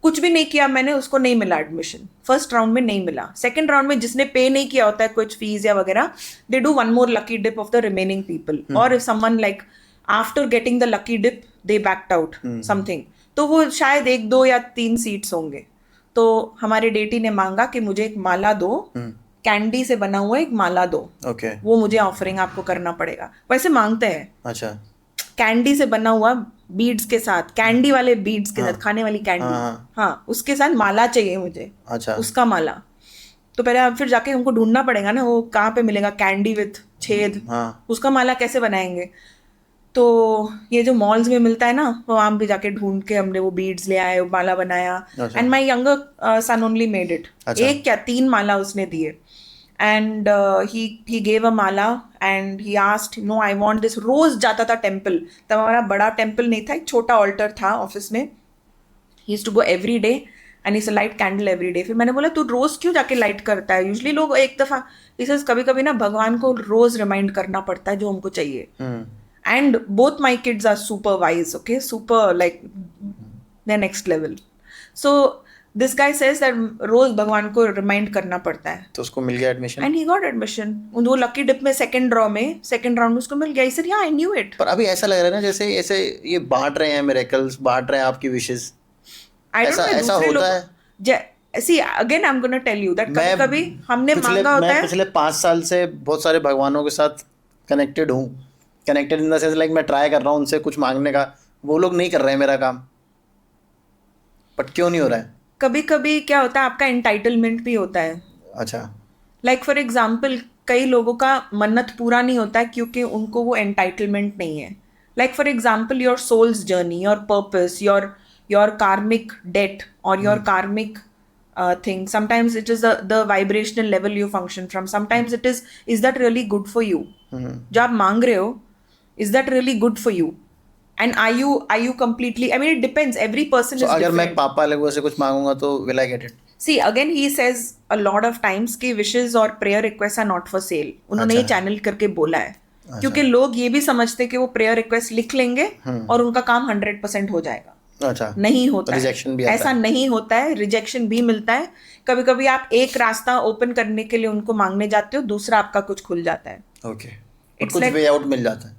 कुछ भी नहीं किया मैंने, उसको नहीं मिला एडमिशन. फर्स्ट राउंड में नहीं मिला. सेकंड राउंड में जिसने पे नहीं किया होता है कुछ फीस या वगैरह, they do one more lucky dip of the remaining people. और if someone like after getting the lucky dip they backed out something, तो वो शायद 1, 2 या 3 सीट्स होंगे. तो हमारे डेटी ने मांगा कि मुझे एक माला दो, कैंडी से बना हुआ एक माला दो. ओके वो मुझे ऑफरिंग आपको करना पड़ेगा. वैसे मांगते हैं अच्छा कैंडी से बना हुआ बीड्स के साथ, कैंडी वाले बीड्स के साथ, खाने वाली कैंडी. हाँ उसके साथ माला चाहिए मुझे. अच्छा उसका माला. तो पहले अब फिर जाके हमको ढूंढना पड़ेगा ना वो कहाँ पे मिलेगा कैंडी विथ छेद. उसका माला कैसे बनाएंगे. तो ये जो मॉल्स में मिलता है ना वो वहाँ भी जाके ढूंढ के हमने वो बीड्स ले आए, माला बनाया. And my younger son only made it. एक क्या 3 माला उसने दिए. And he gave a mala and he asked no I want this. रोज जाता था टेम्पल. तब हमारा बड़ा टेम्पल नहीं था, एक छोटा ऑल्टर था ऑफिस में. He used to go every day and is light candle every day. फिर मैंने बोला तू रोज क्यों जाके लाइट करता है. यूजली लोग एक दफा, इसे कभी कभी ना भगवान को रोज रिमाइंड करना पड़ता है जो हमको चाहिए. And both my kids are super wise, okay? Super, like, they're next level. So, this guy says that रोज भगवान को रिमाइंड करना पड़ता है. तो उसको मिल गया admission And he got admission. वो लकी डिप में सेकंड राउंड में उसको मिल गया. He said, yeah, I knew it. पर अभी ऐसा लग रहा है ना जैसे ऐसे ये बांट रहे हैं मिरेकल्स, बांट रहे हैं आपकी विशेस. I don't know, ऐसा होता है. See, again I'm gonna tell you that मैं कभी हमने मांगा होता मैं है. पिछले 5 साल से बहुत सारे भगवानों के साथ कनेक्टेड हूँ. Connected in the sense like मैं ट्राई कर रहा हूँ उनसे कुछ मांगने का, वो लोग नहीं कर रहे हैं मेरा काम. बट क्यों नहीं हो रहा है? कभी कभी क्या होता है, आपका एंटाइटलमेंट भी होता है. अच्छा. लाइक फॉर एग्जाम्पल, कई लोगों का मन्नत पूरा नहीं होता है क्योंकि उनको वो एंटाइटलमेंट नहीं है. Like for example, your soul's journey, your purpose, your karmic debt और your karmic thing. Sometimes it is the vibrational level you function from. Sometimes it is that really good for you? जो आप मांग रहे हो, is that really good for you? And are you completely, I mean it depends, every person So is अगर मैं different. पापा लोगों से कुछ मांगूंगा तो will I get it? See, again he says a lot of times कि wishes और prayer requests are not for sale. उन्होंने ये अच्छा. चैनल करके बोला है. क्योंकि लोग ये भी समझते हैं कि वो prayer request लिख लेंगे और उनका काम 100% हो जाएगा. अच्छा. नहीं होता रिजेक्शन है. भी आता ऐसा है. नहीं होता है. रिजेक्शन भी मिलता है. कभी कभी आप एक रास्ता ओपन करने के लिए उनको मांगने जाते हो, दूसरा आपका कुछ खुल जाता है. ओके. It's कुछ like- वे आउट मिल जाता है.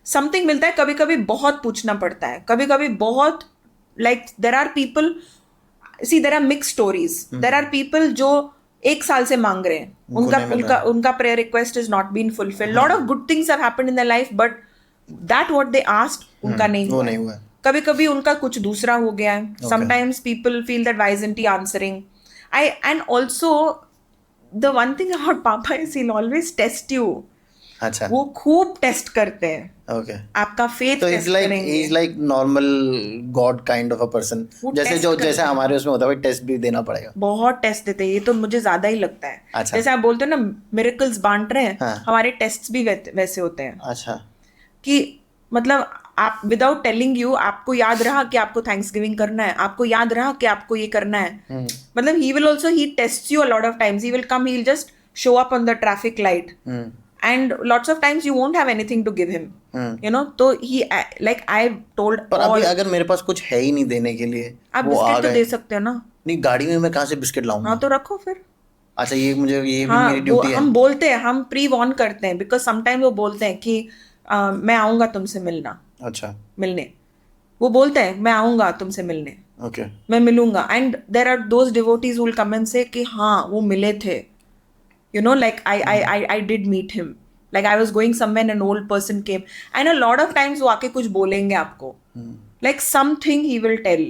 समथिंग मिलता है. कभी कभी बहुत पूछना पड़ता है. कभी कभी बहुत, like there are people, see there are mix stories. There are people जो 1 साल से मांग रहे हैं, उनको नहीं मिल रहा. उनका prayer request is not been fulfilled. Lot of good things have happened in their life, but that what they asked उनका नहीं वो हुआ नहीं है. हुआ है. कभी कभी उनका कुछ दूसरा हो गया है. Sometimes people feel that why isn't he answering. And also the one thing about papa is he always test you. अच्छा. वो खूब टेस्ट करते हैं. ओके. आपका फेथ तो टेस्ट करेंगे. Is like normal God kind of a person. वो जैसे test जो करते जैसे हैं. हमारे उसमें होता है भाई टेस्ट भी देना पड़ेगा. बहुत टेस्ट देते हैं. ये तो मुझे ज्यादा ही लगता है. अच्छा. जैसे आप बोलते हो ना मिरेकल्स बांट रहे हैं, हाँ. हमारे टेस्ट भी वैसे होते हैं. अच्छा. कि मतलब आप विदाउट टेलिंग यू, आपको याद रहा कि आपको थैंक्स गिविंग करना है, आपको याद रहा कि आपको ये करना है. मतलब he will also, he test you a lot of times. He will come, he will just show up on the traffic light and lots of times you won't have anything to give him. You know, तो he like I told पर all. अभी अगर मेरे पास कुछ है ही नहीं देने के लिए, आप वो आ बिस्किट तो गए. दे सकते हो ना. नहीं, गाड़ी में मैं कहाँ से बिस्किट लाऊंगा? हाँ तो रखो फिर. अच्छा, ये भी हाँ, मेरी वो ड्यूटी है. हम बोलते हैं, हम प्री वॉर्न करते हैं, बिकॉज समटाइम वो बोलते हैं कि मैं आऊंगा तुमसे मिलने. वो बोलते हैं मैं आऊंगा तुमसे मिलने, ओके. मैं मिलूंगा. And there are those devotees will come and say कि हाँ वो मिले थे. You know, like I did meet him. Like I was going somewhere and an old person came. And a lot of times वो आके कुछ बोलेंगे आपको. Like something he will tell.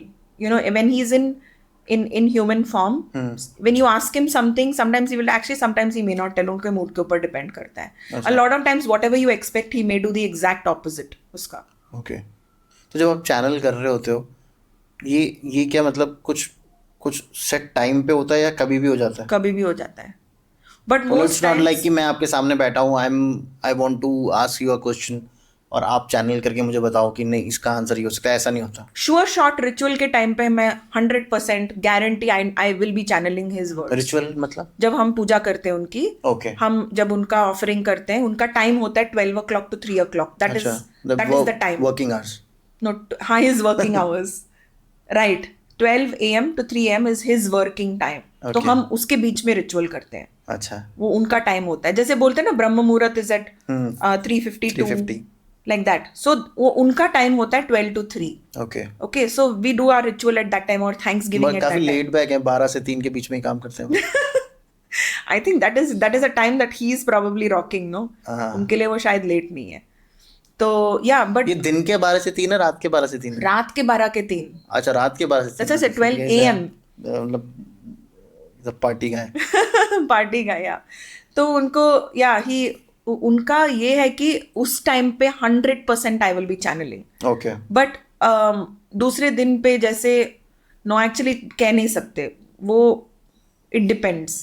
You know, when he's in human form, when you ask him something, sometimes he will actually, sometimes he may not tell. उनके मूड के ऊपर डिपेंड करता है. A lot of times whatever you expect, he may do the exact opposite उसका. ओके. तो जब आप चैनल कर रहे होते हो, ये क्या मतलब कुछ सेट टाइम पे होता है या कभी भी हो जाता है? कभी भी हो जाता है. But it's most not times, लाइक कि मैं आपके सामने बैठा हूँ, I want to ask you a question और आप चैनल करके मुझे बताओ कि नहीं इसका आंसर ये हो सकता है. ऐसा नहीं होता. श्योर शॉर्ट रिचुअल के टाइम पे मैं 100% guarantee I will be channelling his words. Ritual मतलब? जब हम पूजा करते हैं उनकी, ओके. हम जब उनका ऑफरिंग करते हैं, उनका टाइम होता है 12 o'clock to 3 o'clock. That is the time. Working hours. No, his working hours. Right. 12 a.m. to 3 a.m. is his working time. तो हम उसके बीच में रिचुअल करते हैं. अच्छा. वो उनका टाइम होता है. जैसे बोलते हैं ना ब्रह्म मुहूर्त is at 3:50 like that. So वो उनका टाइम होता है 12 to 3. Okay. So we do our ritual at that time और थैंक्स गिविंग एट काफी दैट लेट बैक है, 12 से 3 के बीच में ही काम करते हैं. I think that is a time that he is probably rocking. No, उनके लिए वो शायद लेट नहीं है. तो या बट ये दिन के 12 से 3 है, रात के 12 से 3 है? रात के 12 के 3. अच्छा, रात के 12 से 3. अच्छा, 12 a.m. मतलब पार्टी का है. पार्टी का. या तो उनको उनका ये है कि उस टाइम पे 100% I will be channelling. Okay. But दूसरे दिन पे जैसे नो, एक्चुअली कह नहीं सकते वो. It depends.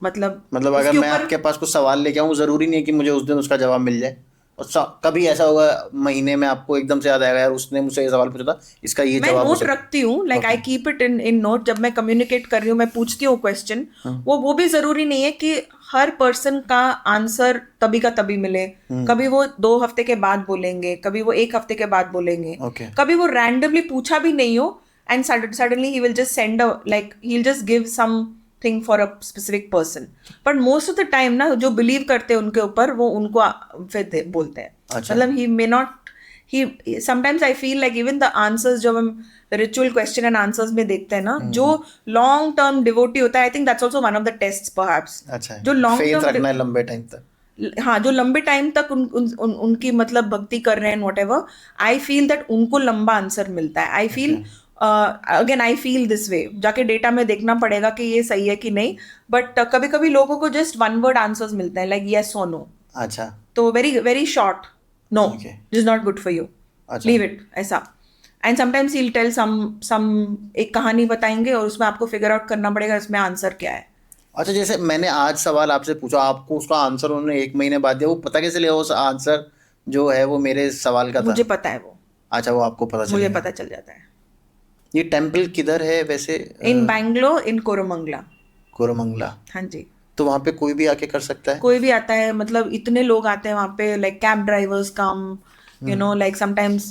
मतलब अगर मैं आपके पास कुछ सवाल लेके आऊँ, जरूरी नहीं है कि मुझे उस दिन उसका जवाब मिल जाए. और कभी ऐसा होगा महीने में आपको एकदम से याद आएगा यार उसने मुझसे ये सवाल पूछा था, इसका ये जवाब. मैं नोट रखती हूँ. Like I keep it in note. जब मैं कम्युनिकेट कर रही हूँ, मैं पूछती हूँ क्वेश्चन. वो भी जरूरी नहीं है कि हर पर्सन का आंसर तभी का तभी मिले. कभी वो 2 हफ्ते के बाद बोलेंगे, कभी वो 1 हफ्ते के बाद बोलेंगे, कभी वो रैंडमली पूछा भी नहीं हो and suddenly he will just send like he will just give something for a specific person. But most of the time ना जो बिलीव करते हैं उनके ऊपर, वो उनको फिर बोलते हैं. अच्छा. मतलब he sometimes I feel like even the answers जब हम ritual question and answers में देखते हैं ना, जो long term devotee होता है, I think that's also one of the tests perhaps. अच्छा जो long फेथ term रखना है लंबे टाइम तक. हाँ, जो लंबे टाइम तक उनकी मतलब भक्ति कर रहे हैं whatever, I feel that उनको लंबा आंसर मिलता है. I feel again I feel this way. जाके डेटा में देखना पड़ेगा कि ये सही है कि नहीं, बट कभी कभी लोगों को जस्ट वन वर्ड आंसर्स मिलते हैं, लाइक यस और नो. अच्छा. तो very very short, no this is not good for you, leave it, ऐसा. And sometimes he will tell some एक कहानी बताएंगे और उसमें आपको फिगर आउट करना पड़ेगा इसमें आंसर क्या है. अच्छा, जैसे मैंने आज सवाल आपसे पूछा, आपको उसका आंसर उन्होंने 1 महीने बाद दिया, वो पता कैसे लिया उस आंसर जो है वो मेरे सवाल का था? मुझे पता है वो. अच्छा, वो आपको पता चल मुझे गया. पता चल जाता है. ये टेम्पल किधर है वैसे? इन बैंगलोर, इन कोरमंगला. कोरमंगला. हाँ जी. तो वहाँ पे कोई भी आके कर सकता है? कोई भी आता है, मतलब इतने लोग आते हैं वहाँ पे, like cab drivers come, you know, like sometimes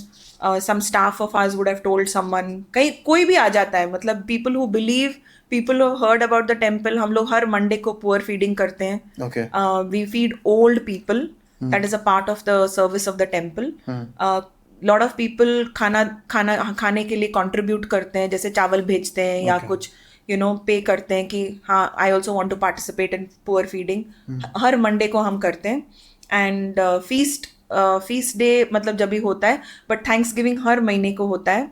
some staff of ours would have told someone, कहीं कोई भी आ जाता है. मतलब people who believe, people who heard about the temple. हम लोग हर मंडे को पुअर फीडिंग करते हैं. Okay. We feed old people, that is a part of the service of the temple. Lot of people खाने के लिए कंट्रीब्यूट करते हैं, जैसे चावल भेजते हैं या कुछ यू नो पे करते हैं कि हाँ I also want to participate in poor feeding. हर मंडे को हम करते हैं. एंड फीस्ट डे मतलब जब भी होता है, बट थैंक्स गिविंग हर महीने को होता है.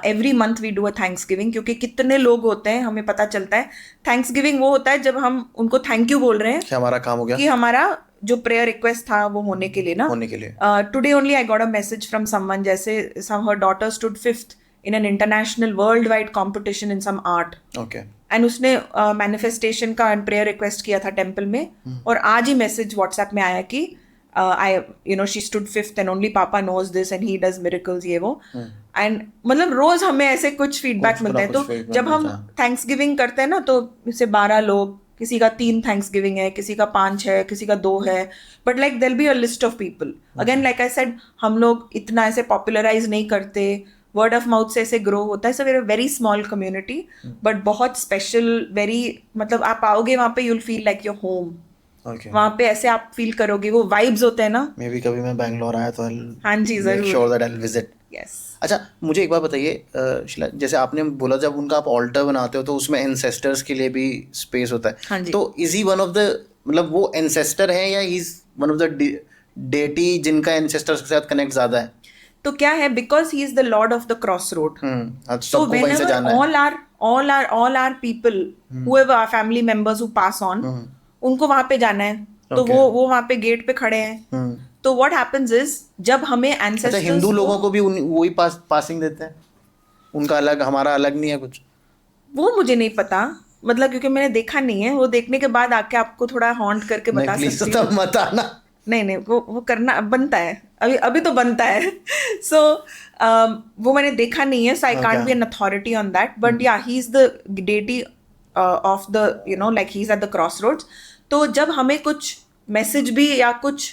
Every month we do a thanksgiving, क्योंकि कितने लोग होते हैं हमें पता चलता है. थैंक्स गिविंग वो होता है जब हम उनको थैंक यू बोल रहे हैं कि हमारा काम हो गया, कि हमारा जो प्रेयर रिक्वेस्ट था वो होने के लिए ना, होने के लिए. Today only I got a message from someone, जैसे some her daughter stood 5th in an international worldwide competition in some art. Okay. And उसने manifestation का prayer request किया था टेम्पल में. और आज ही मैसेज व्हाट्सएप में आया कि she stood 5th and only Papa knows this and he does miracles, ये वो. And मतलब रोज हमें ऐसे कुछ फीडबैक मिलता है. तो जब हम थैंक्स गिविंग करते हैं ना, तो इससे 12 लोग, किसी का 3 थैंक्स गिविंग है, किसी का 5 है, किसी का 2 है, but like there be a list of people. Again like I said, हम लोग इतना ऐसे पॉपुलराइज नहीं करते, वर्ड ऑफ माउथ से ऐसे ग्रो होता है. So we're a very small community, but बहुत स्पेशल, वेरी, मतलब आप आओगे वहाँ पे, you will feel like your home. वहाँ पे ऐसे आप फील करोगे, वो वाइब्स होते हैं ना. मे बी कभी मैं बैंगलोर आया तो हाँ जी, जरूर. Sure that I will visit. Yes. अच्छा, मुझे एक बात बताइए शीला, जैसे आपने बोला जब उनका आप ऑल्टर बनाते हो तो उसमें एंसेस्टर्स के लिए भी स्पेस होता है. हाँ जी. तो is he one of the, मतलब वो एंसेस्टर है या he is one of the deity जिनका एंसेस्टर्स के साथ कनेक्ट ज्यादा है? तो क्या है, because he is the Lord of the cross road. So whenever all our people, whoever our family members who pass on, उनको वहां पे जाना है. तो वो वहां पे गेट पे खड़े हैं. तो what happens is, जब हमें ancestors, अच्छा, हिंदू लोगों को भी वही पासिंग देते हैं? उनका अलग, हमारा अलग नहीं है कुछ? वो मुझे नहीं पता, मतलब क्योंकि मैंने देखा नहीं है. वो देखने के बाद आके आपको थोड़ा हॉन्ट करके बता सकती हूँ. तो मत आना. नहीं, वो करना बनता है, अभी तो बनता है. सो वो मैंने देखा नहीं है, so I can't be an authority on that. But yeah, he is the deity of the, you know, like he is at the crossroads. तो जब हमें कुछ मैसेज भी या कुछ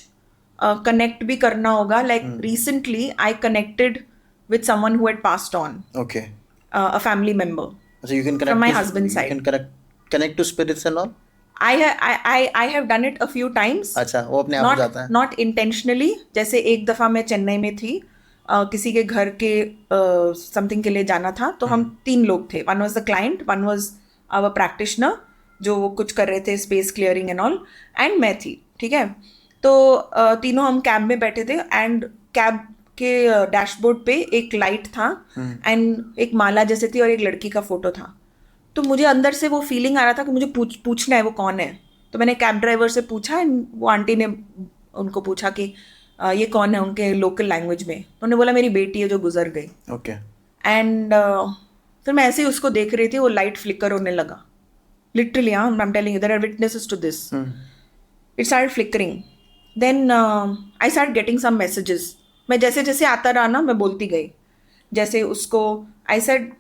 कनेक्ट भी करना होगा, like recently I connected with someone who had passed on. Okay. A family member. So you can connect from my to, husband's side. You can connect to spirits and all? I have done it a few times. अच्छा, वो अपने आप हो जाता है? Not intentionally. जैसे एक दफ़ा मैं चेन्नई में थी, किसी के घर के समथिंग के लिए जाना था. तो हम 3 लोग थे. One was the client, one was our practitioner, जो वो कुछ कर रहे थे, space clearing and all, and मैं थी. ठीक है. तो तीनों हम कैब में बैठे थे, एंड कैब के डैशबोर्ड पे एक लाइट था, एंड एक माला जैसे थी और एक लड़की का फोटो था. तो मुझे अंदर से वो फीलिंग आ रहा था कि मुझे पूछना है वो कौन है. तो मैंने कैब ड्राइवर से पूछा, एंड वो आंटी ने उनको पूछा कि ये कौन है, उनके लोकल लैंग्वेज में. उन्होंने बोला मेरी बेटी है जो गुजर गई. ओके. एंड फिर मैं ऐसे ही उसको देख रही थी, वो लाइट फ्लिकर होने लगा. Literally, I am telling you, there are witnesses to this. It started flickering. Then I start getting some messages. मैं जैसे जैसे आता रहा ना, मैं बोलती गई. जैसे उसको आई सेड,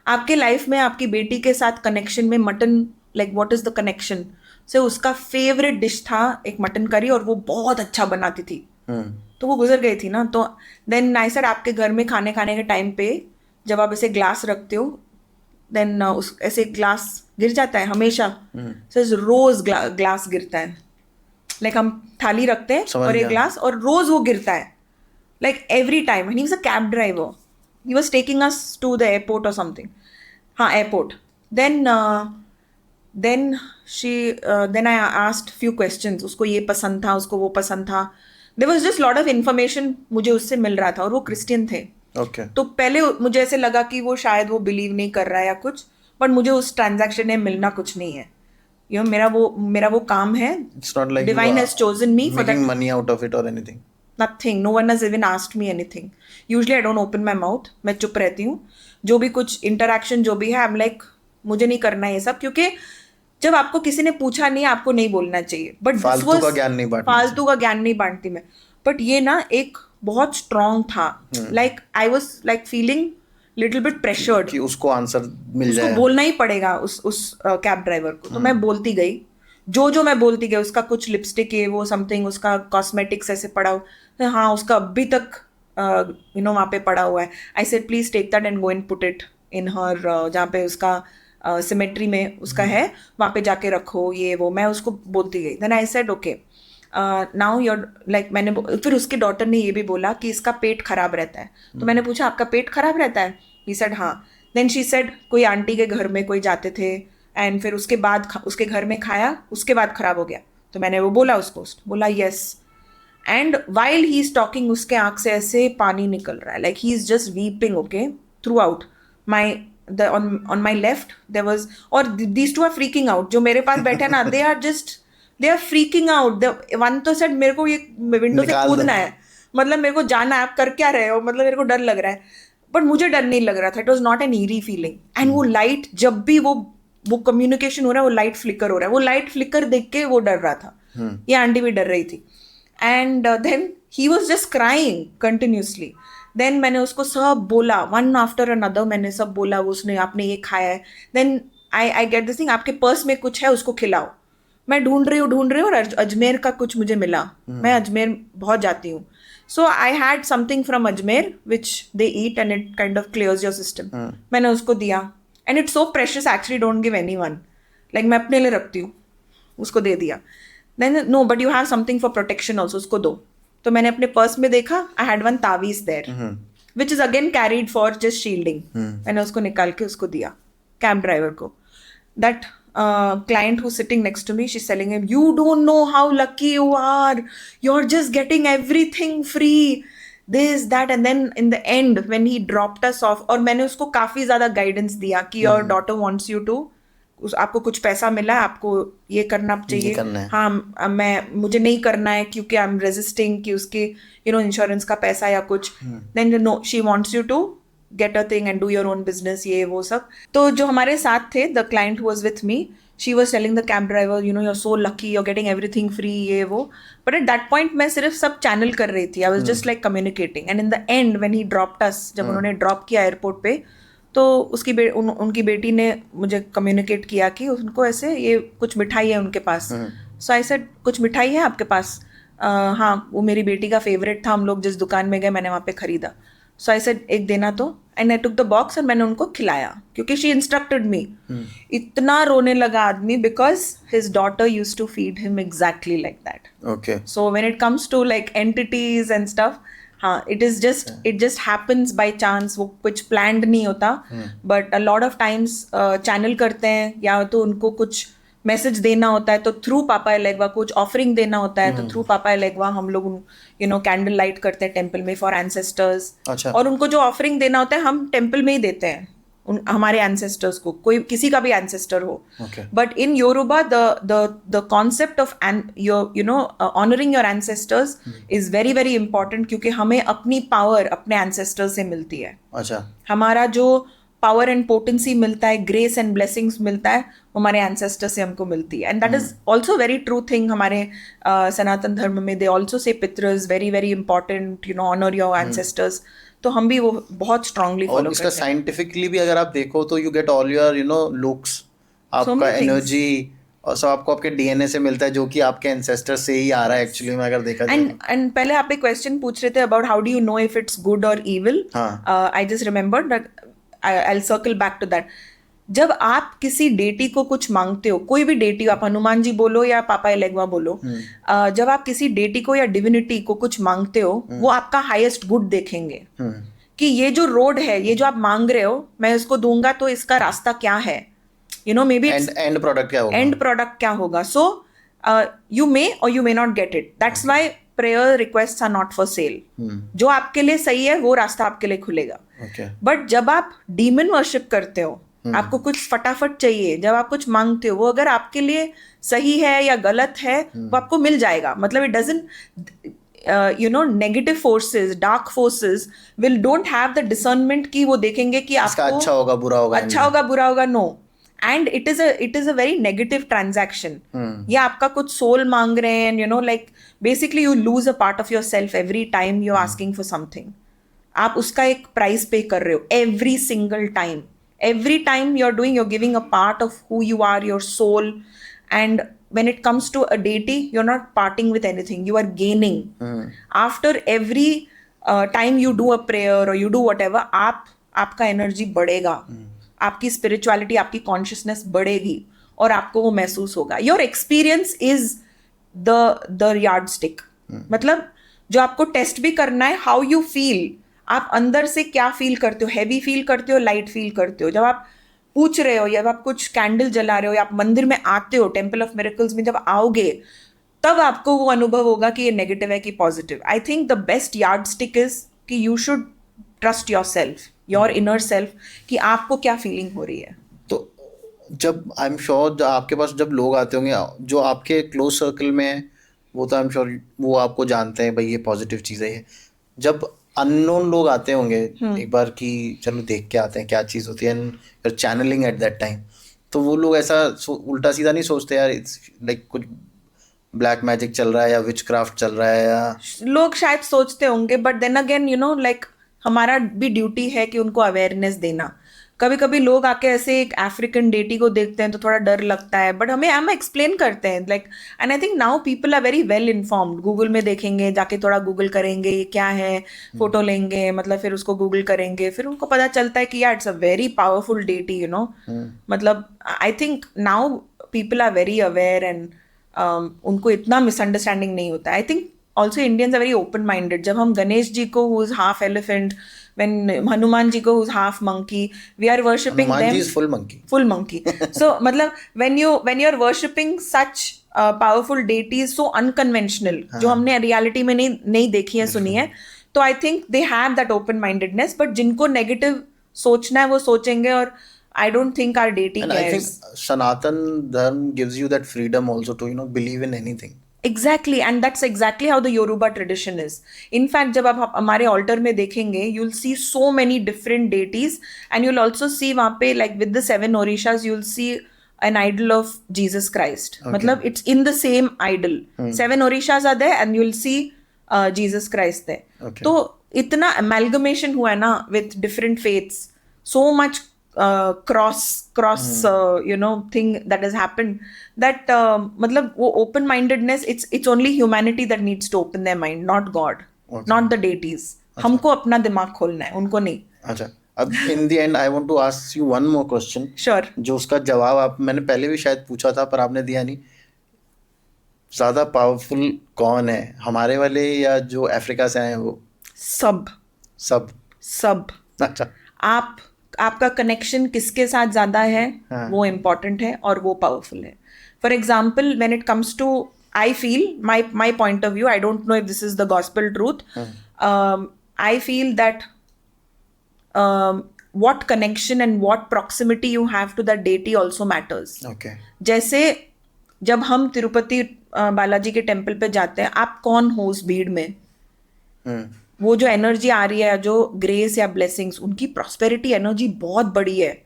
आपके लाइफ में आपकी बेटी के साथ कनेक्शन में mutton, like what is the connection. से उसका फेवरेट डिश था एक मटन करी, और वो बहुत अच्छा बनाती थी. तो वो गुजर गई थी ना. तो देन आई सेड, आपके घर में खाने के टाइम पे जब आप ऐसे ग्लास रखते हो, देन उस ऐसे ग्लास गिर जाता है हमेशा. सो रोज ग्लास गिरता है. लाइक हम थाली रखते हैं और एक ग्लास, और रोज वो गिरता है. like every time. And he was a cab driver. He was taking us to the airport or something. हाँ, airport. Then then I asked few questions. उसको ये पसंद था, उसको वो पसंद था. There was just lot of information मुझे उससे मिल रहा था, और वो क्रिश्चियन थे. ओके तो पहले मुझे ऐसे लगा कि वो शायद वो बिलीव नहीं कर रहा है या कुछ, बट मुझे उस ट्रांजैक्शन में मिलना कुछ नहीं है. मेरा वो काम है. It's not like Divine has chosen me for that. Making money out of it और anything. Nothing. No one has even asked me anything. Usually I don't open my mouth. मैं चुप रहती हूँ. जो भी कुछ interaction जो भी है, I'm like, मुझे नहीं करना ये सब, क्योंकि जब आपको किसी ने पूछा नहीं, आपको नहीं बोलना चाहिए. बट फालतू का ज्ञान नहीं बांटना. फालतू का ज्ञान नहीं बांटती मैं. बट ये ना एक बहुत स्ट्रांग था. Like I was like feeling little bit pressured कि उसको आंसर मिल उसको जाए. बोलना ही पड़ेगा उस कैब ड्राइवर को. तो मैं बोलती गई, जो मैं बोलती गई. उसका कुछ लिपस्टिक है, वो समथिंग, उसका कॉस्मेटिक्स ऐसे पड़ा हुआ. हाँ, उसका अभी तक वहाँ पे पड़ा हुआ है. I said please take that and go and put it in her, जहाँ पे उसका सिमेट्री में उसका है, वहाँ पे जाके रखो, ये वो. मैं उसको बोलती गई. Then I said okay now your like, फिर उसकी डॉटर ने ये भी बोला कि इसका पेट खराब रहता है. तो मैंने पूछा आपका पेट खराब रहता है? ही सेड हाँ. देन शी सेड कोई आंटी के घर में कोई जाते थे, एंड फिर उसके बाद उसके घर में खाया, उसके बाद खराब हो गया. तो मैंने वो बोला उसको, बोला yes. And while he is talking, उसके आंख से ऐसे पानी निकल रहा है, like he is just weeping. Okay, through out my on my left there was, और these two are freaking out. जो मेरे पास बैठे ना, they are freaking out. One तो said मेरे को ये विंडो से कूदना है, मतलब मेरे को जाना है, आप कर क्या रहे हो, मतलब मेरे को डर लग रहा है. बट मुझे डर नहीं लग रहा था. It was not an eerie feeling. And वो लाइट, जब भी वो कम्युनिकेशन हो रहा है, वो लाइट फ्लिकर हो रहा है, वो लाइट फ्लिकर देख के वो डर रहा था. ये आंटी भी डर रही थी. And then he was just crying continuously. देन मैंने उसको सब बोला, वन आफ्टर अनदर मैंने सब बोला. उसने, आपने ये खाया है. Then I get this thing, आपके पर्स में कुछ है, उसको खिलाओ. मैं ढूंढ रही हूँ, और अजमेर का कुछ मुझे मिला. मैं अजमेर बहुत जाती हूँ. So I had something from Ajmer which they eat and it kind of clears your system. मैंने उसको दिया. And it's so precious, actually don't give anyone. Like मैं अपने लिए रखती हूँ. उसको दे दिया. Then no, but you have something for protection also, उसको दो. तो मैंने अपने पर्स में देखा, I had one taweez there which is again carried for just shielding. मैंने उसको निकाल के उसको दिया कैब ड्राइवर को. That client who's sitting next to me, she's telling him, you don't know how lucky you are, you're just getting everything free, this that. And then in the end when he dropped us off, और मैंने उसको काफी ज्यादा गाइडेंस दिया कि your daughter wants you to, आपको कुछ पैसा मिला है, आपको ये करना चाहिए. हाँ, मुझे नहीं करना है क्योंकि आई एम रेजिस्टिंग कि उसके इंश्योरेंस का पैसा या कुछ. Then no, she wants you to get a thing and do your own business, ये वो सब. तो जो हमारे साथ थे, the client who was with me, she was telling the cab driver, you are so lucky, you are getting everything free, ये वो. बट एट दैट पॉइंट मैं सिर्फ सब चैनल कर रही थी. I was just like communicating. And in the end when he dropped अस, जब उन्होंने ड्रॉप किया एयरपोर्ट पे, तो उनकी बेटी ने मुझे कम्युनिकेट किया कि उनको ऐसे ये कुछ मिठाई है उनके पास. सो आई सेड कुछ मिठाई है आपके पास? हाँ, वो मेरी बेटी का फेवरेट था, हम लोग जिस दुकान में गए मैंने वहाँ पे खरीदा. सो आई सेड एक देना तो. And I took the box और मैंने उनको खिलाया, क्योंकि शी इंस्ट्रक्टेड मी. इतना रोने लगा आदमी, because his daughter used to feed him exactly like that. Okay. So when it comes to like entities and stuff, हाँ, it just happens by chance. वो कुछ प्लान्ड नहीं होता. But a lot of times channel करते हैं, या तो उनको कुछ मैसेज देना होता है तो थ्रू पापा एलेग्वा, कुछ ऑफरिंग देना होता है तो थ्रू पापा एलेग्वा हम लोग कैंडल लाइट करते हैं टेम्पल में फॉर एंसेस्टर्स. अच्छा. और उनको जो ऑफरिंग देना होता है हम टेम्पल में ही देते हैं हमारे एंसेस्टर्स को, कोई किसी का भी एंसेस्टर हो. But in Yoruba the concept of honouring your ancestors is very very important, क्योंकि हमें अपनी पावर अपने एंसेस्टर्स से मिलती है. अच्छा. हमारा जो पावर एंड पोटेंसी मिलता है, ग्रेस एंड ब्लेसिंग्स मिलता है, हमारे एंसेस्टर से हमको मिलती है. And that is also very true thing. हमारे सनातन धर्म में they also say pitrs very very important, honour your ancestors. तो हम भी वो बहुत स्ट्रांगली फॉलो करते हैं. और इसका साइंटिफिकली भी अगर आप देखो तो you get all your looks, आपका एनर्जी और सब आपको आपके डीएनए से मिलता है, जो कि आपके एंसेस्टर से ही आ रहा है एक्चुअली में अगर देखा जाए. एंड पहले आप एक क्वेश्चन पूछ रहे थे about how do you know if it's good और evil. I just remembered that, I'll circle back to that. जब आप किसी डेटी को कुछ मांगते हो, कोई भी डेटी, आप हनुमान जी बोलो या पापा एलेग्वा बोलो, जब आप किसी डेटी को या डिविनिटी को कुछ मांगते हो, वो आपका हाईएस्ट गुड देखेंगे कि ये जो रोड है, ये जो आप मांग रहे हो, मैं इसको दूंगा तो इसका रास्ता क्या है, मे बी एंड प्रोडक्ट क्या होगा, एंड प्रोडक्ट क्या होगा. सो यू मे और you may not get it. That's why prayer request are not for sale. जो आपके लिए सही है वो रास्ता आपके लिए खुलेगा. बट जब आप डीमन वर्शिप करते हो, आपको कुछ फटाफट चाहिए, जब आप कुछ मांगते हो, वो अगर आपके लिए सही है या गलत है, वो आपको मिल जाएगा. मतलब it doesn't negative forces, dark forces don't have the discernment कि वो देखेंगे कि आपको अच्छा होगा बुरा होगा. No. And it is a very negative transaction. या आपका कुछ soul मांग रहे हैं, like basically you lose a part of yourself every time you're asking for something. आप उसका एक प्राइस पे कर रहे हो every single time. Every time you're giving a part of who you are, your soul. And when it comes to a deity, you're not parting with anything, you are gaining. After every time you do a prayer or you do whatever, आपका एनर्जी बढ़ेगा, आपकी स्पिरिचुअलिटी, आपकी कॉन्शियसनेस बढ़ेगी और आपको वो महसूस होगा. Your experience is the yard stick. मतलब जो आपको टेस्ट भी करना है, हाउ यू फील, आप अंदर से क्या फील करते हो, हैवी फील करते हो, लाइट फील करते हो. जब आप पूछ रहे हो या आप कुछ कैंडल जला रहे हो या आप मंदिर में आते हो, टेम्पल ऑफ मिरेकल्स में जब आओगे, तब आपको वो अनुभव होगा कि ये नेगेटिव है कि positive. I think the best yardstick is कि you should trust yourself, your inner self, कि आपको क्या फीलिंग हो रही है. तो जब आई एम श्योर आपके पास जब लोग आते होंगे जो आपके क्लोज सर्कल में है, वो तो आई एम श्योर वो आपको जानते हैं भाई ये पॉजिटिव चीज़ है. ये जब अननोन लोग आते होंगे एक बार कि चलो देख के आते हैं क्या चीज़ होती है, and you are channelling at that time, तो वो लोग ऐसा उल्टा सीधा नहीं सोचते यार इट्स लाइक कुछ ब्लैक मैजिक चल रहा है या विच क्राफ्ट चल रहा है, या लोग शायद सोचते होंगे. बट देन अगेन लाइक हमारा भी ड्यूटी है कि उनको अवेयरनेस देना. कभी कभी लोग आके ऐसे एक अफ्रीकन डेटी को देखते हैं तो थोड़ा डर लगता है, बट हम एक्सप्लेन करते हैं like. And I think now people are very well informed. Google में देखेंगे, जाके थोड़ा गूगल करेंगे ये क्या है, फोटो लेंगे, मतलब फिर उसको गूगल करेंगे, फिर उनको पता चलता है कि यार it's a very powerful deity. मतलब I think now people are very aware and उनको इतना मिसअंडरस्टैंडिंग नहीं होता. I think also Indians are very open minded. जब हम गणेश जी को who is half elephant, when Hanuman ji ko who's half monkey, we are worshipping Hanuman them. ji is full monkey. So matlab when you're worshipping such powerful deities so unconventional, जो हमने reality में नहीं देखी है, सुनी है, तो I think they have that open mindedness. but जिनको negative सोचना है वो सोचेंगे, और I don't think our deity and cares. I think Sanatan Dharma gives you that freedom also to believe in anything. Exactly, and that's exactly how the Yoruba tradition is. In fact, जब आप हमारे altar में देखेंगे, you'll see so many different deities, and you'll also see वहाँ पे like with the 7 orishas, you'll see an idol of Jesus Christ. मतलब it's in the same idol. 7 orishas are there, and you'll see Jesus Christ there. तो इतना amalgamation हुआ है ना with different faiths, so much cross thing that has happened, that मतलब वो open mindedness, it's only humanity that needs to open their mind, not God, not the deities. हमको अपना दिमाग खोलना है, उनको नहीं. अच्छा, अब in the end I want to ask you one more question. Sure. जो उसका जवाब मैंने पहले भी शायद पूछा था पर आपने दिया नहीं. ज़्यादा पावरफुल कौन है, हमारे वाले या जो अफ्रीका से आए हैं वो? सब. अच्छा, आपका कनेक्शन किसके साथ ज़्यादा है, वो इम्पॉर्टेंट है और वो पावरफुल है. For example, when it comes to, I feel my point of view, I don't know if this is the gospel truth, I feel that what connection and what proximity you have to that deity also matters. जैसे जब हम तिरुपति बालाजी के टेम्पल पे जाते हैं, आप कौन हो उस भीड़ में, वो जो एनर्जी आ रही है, जो ग्रेस या ब्लेसिंग्स, उनकी प्रॉस्पेरिटी एनर्जी बहुत बड़ी है,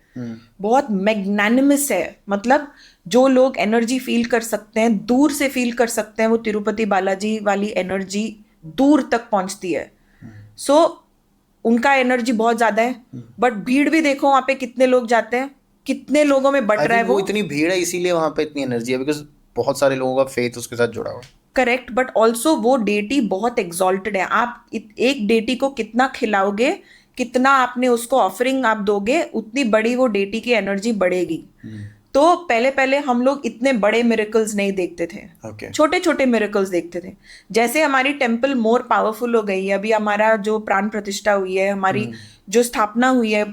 बहुत मैग्नानिमस है. मतलब जो लोग एनर्जी फील कर सकते हैं, दूर से फील कर सकते हैं, वो तिरुपति बालाजी वाली एनर्जी दूर तक पहुंचती है. सो उनका एनर्जी बहुत ज्यादा है. बट भीड़ भी देखो वहां पे कितने लोग जाते हैं, कितने लोगों में बट रहा है. वो इतनी भीड़ है इसीलिए वहां पे इतनी एनर्जी है, बिकॉज बहुत सारे लोगों का फेथ उसके साथ जुड़ा हुआ. करेक्ट, बट ऑल्सो वो डेटी बहुत एग्जॉल्टेड है. आप एक डेटी को कितना खिलाओगे, कितना आपने उसको ऑफरिंग आप दोगे उतनी बड़ी वो डेटी की एनर्जी बढ़ेगी। तो पहले पहले हम लोग इतने बड़े मिरेकल्स नहीं देखते थे, Okay. छोटे छोटे मिरेकल्स देखते थे। जैसे हमारी टेम्पल मोर पावरफुल हो गई है, अभी हमारा जो प्राण प्रतिष्ठा हुई है, हमारी जो स्थापना हुई है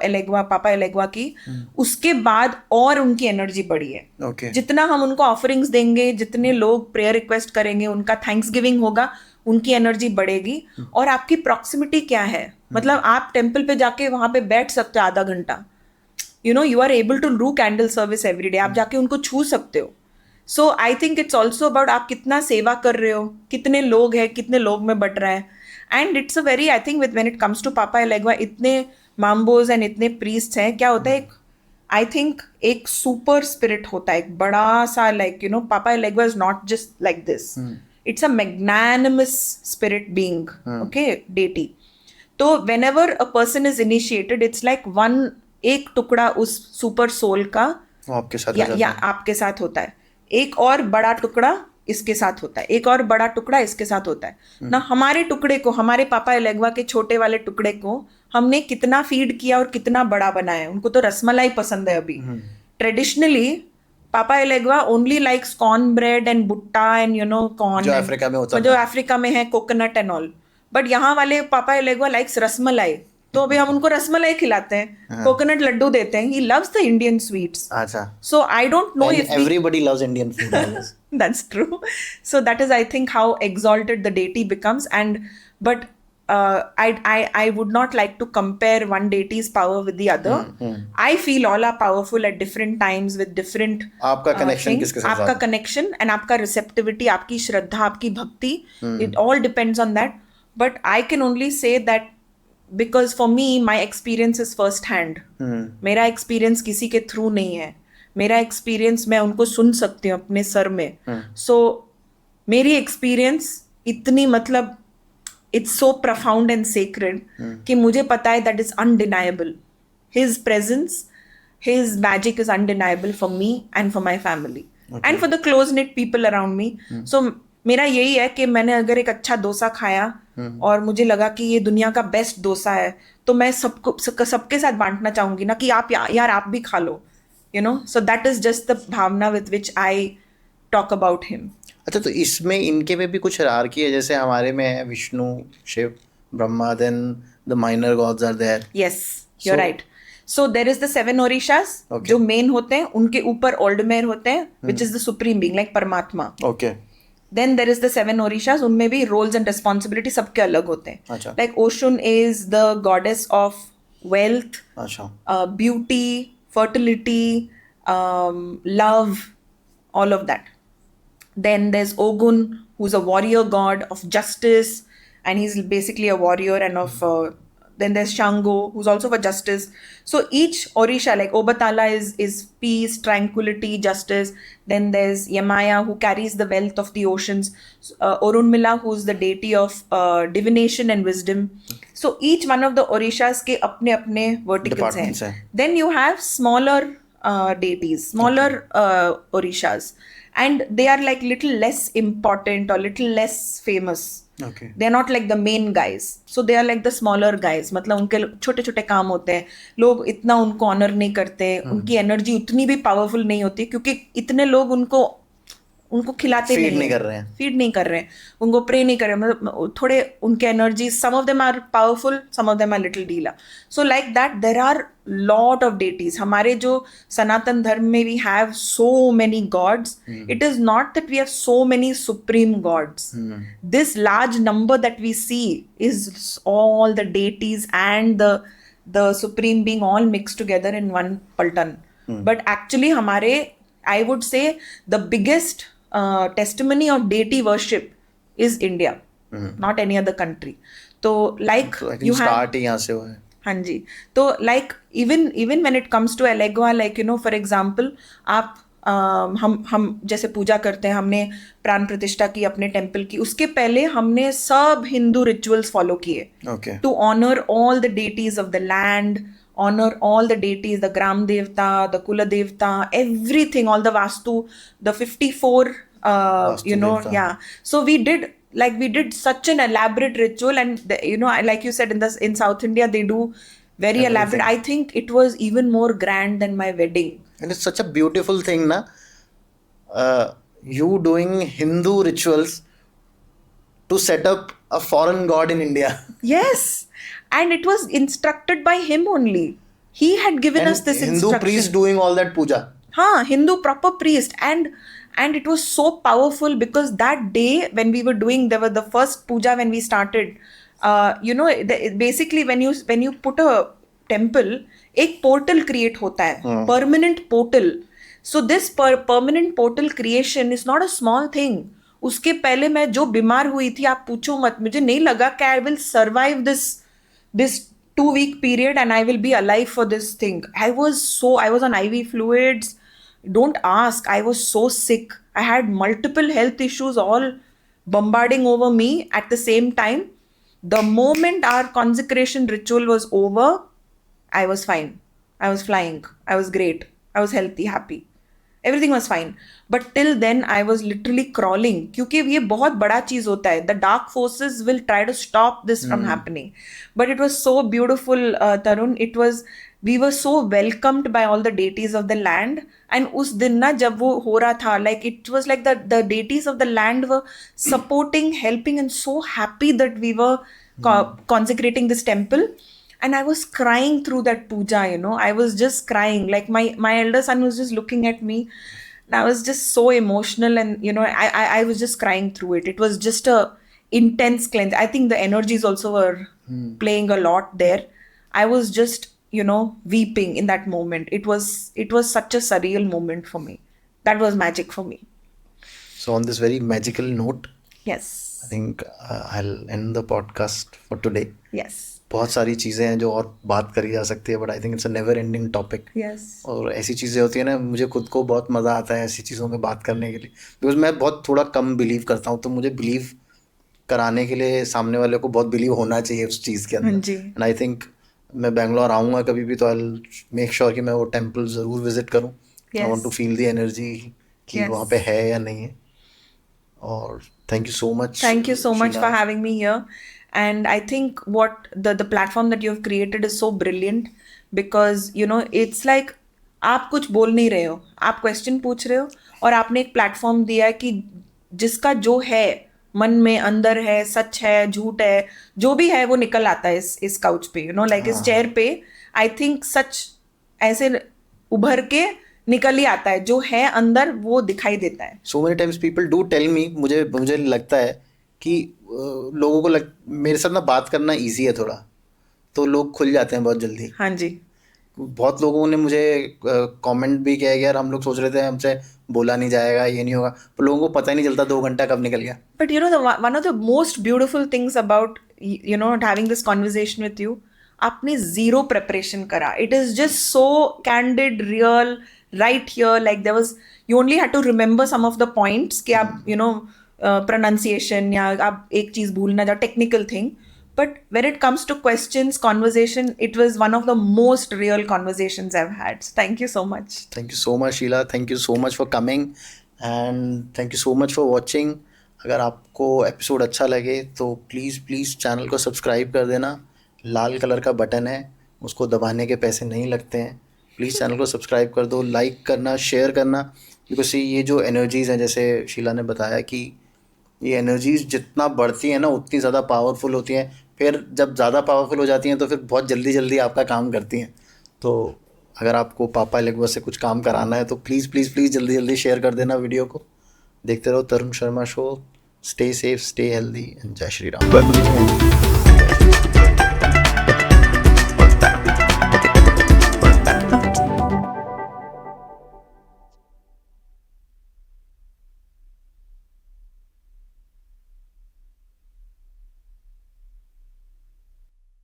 एलेग्वा, पापा एलेग्वा की, उसके बाद और उनकी एनर्जी बढ़ी है। Okay. जितना हम उनको ऑफरिंग्स देंगे, जितने लोग प्रेयर रिक्वेस्ट करेंगे, उनका थैंक्स गिविंग होगा, उनकी एनर्जी बढ़ेगी। और आपकी प्रॉक्सिमिटी क्या है, मतलब आप टेम्पल पे जाके वहां पे बैठ सकते हो आधा घंटा, you are able to do candle service every day, आप जाके उनको छू सकते हो। So I think it's also about आप कितना सेवा कर रहे हो, कितने लोग हैं, कितने लोग में बट रहा है। And it's a very, I think with when it comes to Papa Elegua, इतने माम्बोज एंड इतने प्रीस्ट हैं, क्या होता है, एक आई थिंक एक सुपर स्पिरिट होता है, एक बड़ा सा, like papa Elegua is not just like this, it's a magnanimous spirit being, okay, deity. तो whenever a person is initiated, it's like one, एक टुकड़ा उस सुपर सोल का वो आपके साथ या आपके साथ होता है, एक और बड़ा टुकड़ा इसके साथ होता है, एक और बड़ा टुकड़ा इसके साथ होता है ना। हमारे टुकड़े को, हमारे पापा एलेग्वा के छोटे वाले टुकड़े को हमने कितना फीड किया और कितना बड़ा बनाया। उनको तो रसमलाई पसंद है अभी। Traditionally papa Elegua only likes corn bread and bhutta and corn, जो अफ्रीका में होता जो अफ्रीका में है, कोकोनट एंड ऑल। बट यहाँ वाले पापा एलेग्वा लाइक्स रसमलाई, तो अभी हम उनको रसमलाई खिलाते हैं, कोकोनट लड्डू देते हैं। He loves the Indian sweets. अच्छा। So I don't know if everybody loves Indian food, I guess. that's true. So that is, I think, how exalted the deity becomes. And but I would not like to compare one deity's power with the other. I feel all are powerful at different times with different आपका connection किसके साथ आपका connection and आपका receptivity, आपकी श्रद्धा, आपकी भक्ति, it all depends on that. But I can only say that because for me my experience is first hand. मेरा experience किसी के थ्रू नहीं है, मेरा एक्सपीरियंस मैं उनको सुन सकती हूँ अपने सर में। सो मेरी एक्सपीरियंस इतनी, मतलब it's so profound and sacred कि मुझे पता है that is undeniable. His presence, his magic is undeniable for me and for my family and for the close knit people around me. सो मेरा यही है कि मैंने अगर एक अच्छा डोसा खाया और मुझे लगा कि ये दुनिया का बेस्ट डोसा है, तो मैं सबके साथ बांटना चाहूंगी ना, कि आप यार आप भी खा लो, so that is just the bhavna with which I talk about him. अच्छा, तो इसमें इनके में भी कुछ हायरार्की है, जैसे हमारे में है Vishnu, Shiv, Brahma, then the minor gods are there. Yes, you're right. So there is the 7 orishas, जो main होते हैं, उनके ऊपर oldmer होते हैं, which is the supreme being, like परमात्मा. Okay. Then there is the 7 orishas, उनमें भी roles and responsibility सबके अलग होते हैं. अच्छा. Like Oshun is the goddess of wealth, अच्छा. beauty, fertility, love, all of that. Then there's Ogun, who's a warrior god of justice, and he's basically a warrior and of then there's Shango, who's also for justice. So each orisha, like Obatala is peace, tranquility, justice. Then there's Yamaya, who carries the wealth of the oceans. Orunmila, who's the deity of divination and wisdom. So each one of the orishas ke apne apne verticals hain. Then you have smaller deities, smaller orishas, and they are like little less important or little less famous. Okay. They are not like the main guys, so they are like the smaller guys. मतलब उनके छोटे छोटे काम होते हैं, लोग इतना उनको ऑनर नहीं करते, उनकी एनर्जी उतनी भी पावरफुल नहीं होती, क्योंकि इतने लोग उनको खिलाते नहीं कर रहे हैं, फीड नहीं कर रहे हैं, उनको प्रे नहीं कर रहे हैं, मतलब थोड़े उनके energy, some of them are powerful, some of them are little ढीला. So like that there are lot of deities. हमारे जो सनातन धर्म में we have so many gods. It is not that we have so many supreme gods. This large number that we see is all the deities and the supreme being all mixed together in one paltan. But actually हमारे, I would say the biggest testimony of deity worship is India, not any other country. तो like so you have start ही यहाँ से हुआ है. हाँ जी. तो like even when it comes to Elegua, like for example, आप हम जैसे पूजा करते हैं, हमने प्राण प्रतिष्ठा की अपने टेम्पल की, उसके पहले हमने सब हिंदू रिचुअल्स फॉलो किए to honour all the deities of the land, honour all the deities, the gram devta, the kul devta, everything, all the vastu, the 54 so we did like we did such an elaborate ritual, and you know, like you said, in South India they do very elaborate. Everything. I think it was even more grand than my wedding. And it's such a beautiful thing, na? You doing Hindu rituals to set up a foreign god in India. Yes, and it was instructed by him only. He had given us And this Hindu instruction. priest doing all that puja. Hindu proper priest, and it was so powerful because that day when we were doing, there were the first puja when we started. You know, basically when you put a temple, एक portal create होता है, permanent portal. So this permanent portal creation is not a small thing. उसके पहले मैं जो बीमार हुई थी, आप पूछो मत, मुझे नहीं लगा कि I will survive this 2 week period and I will be alive for this thing. I was on IV fluids. Don't ask. I was so sick. I had multiple health issues all bombarding over me at the same time. The moment our consecration ritual was over, I was fine. I was flying. I was great. I was healthy, happy. Everything was fine. But till then, I was literally crawling. क्योंकि ये बहुत बड़ा चीज होता है. The dark forces will try to stop this from happening. But it was so beautiful, Tarun. We were so welcomed by all the deities of the land. And उस दिन ना जब वो हो रहा था, like it was like the deities of the land were supporting, helping, and so happy that we were consecrating this temple. And I was crying through that puja, you know. I was just crying. Like my elder son was just looking at me. And I was just so emotional, and you know, I was just crying through it. It was just a intense cleanse. I think the energies also were playing a lot there. I was just, you know, weeping in that moment. It was such a surreal moment for me. That was magic for me. So on this very magical note, Yes. I think I'll end the podcast for today. Yes. बहुत सारी चीज़ें हैं जो और बात करी जा सकती है, but I think it's a never ending topic. Yes. और ऐसी चीज़ें होती है ना, मुझे खुद को बहुत मज़ा आता है ऐसी चीज़ों में बात करने के लिए, बिकॉज मैं बहुत थोड़ा कम बिलीव करता हूँ, तो मुझे बिलीव कराने के लिए सामने वाले को बहुत बिलीव होना चाहिए उस चीज़ के अंदर. जी. एंड आई थिंक मैं बेंगलोर आऊँगा कभी भी तो आई मेक श्योर कि मैं वो टेम्पल ज़रूर विजिट करूँ. I want to feel the energy कि वहाँ पे है या नहीं है. और thank you so much. Thank you so much for having me here. And I think what the platform that you've created is so brilliant because, you know, it's like आप कुछ बोल नहीं रहे हो, आप क्वेश्चन पूछ रहे हो और आपने एक प्लेटफॉर्म दिया है कि जिसका जो है मन में अंदर है, सच है, झूठ है, जो भी है वो निकल आता है इस काउच पे, यू नो, लाइक इस चेयर पे. आई थिंक सच ऐसे उभर के निकल ही आता है, जो है अंदर वो दिखाई देता है. So many times people do tell me, मुझे लगता है कि लोगों को मेरे साथ ना बात करना इजी है थोड़ा, तो लोग खुल जाते हैं बहुत जल्दी. हाँ जी. बहुत लोगों ने मुझे कमेंट भी किया कि यार हम लोग सोच रहे थे हमसे बोला नहीं जाएगा, ये नहीं होगा, पर लोगों को पता ही नहीं चलता 2 घंटा कब निकल गया. But you know, one of the most beautiful things about, you know, having this conversation with you, आपने जीरो प्रिपरेशन करा. It is just so candid, real, right here. Like there was, you only had to remember some of the points कि आप, you know, pronunciation या आप एक चीज भूल ना जाओ, technical thing. But when it comes to questions, conversation, it was one of the most real conversations I've had. So thank you so much. Thank you so much, Sheila. Thank you so much for coming and thank you so much for watching. अगर आपको एपिसोड अच्छा लगे तो प्लीज़ चैनल को सब्सक्राइब कर देना. लाल कलर का बटन है, उसको दबाने के पैसे नहीं लगते हैं. प्लीज़ चैनल को सब्सक्राइब कर दो, लाइक करना, शेयर करना, बिकॉज ये जो एनर्जीज़ हैं, जैसे शीला ने बताया कि ये एनर्जीज़ जितना बढ़ती हैं ना उतनी ज़्यादा पावरफुल होती हैं. फिर जब ज़्यादा पावरफुल हो जाती हैं तो फिर बहुत जल्दी आपका काम करती हैं. तो अगर आपको पापा लेगवा से कुछ काम कराना है तो प्लीज़ जल्दी शेयर कर देना वीडियो को. देखते रहो Tarun Sharma show. Stay safe, stay healthy and जय श्री राम.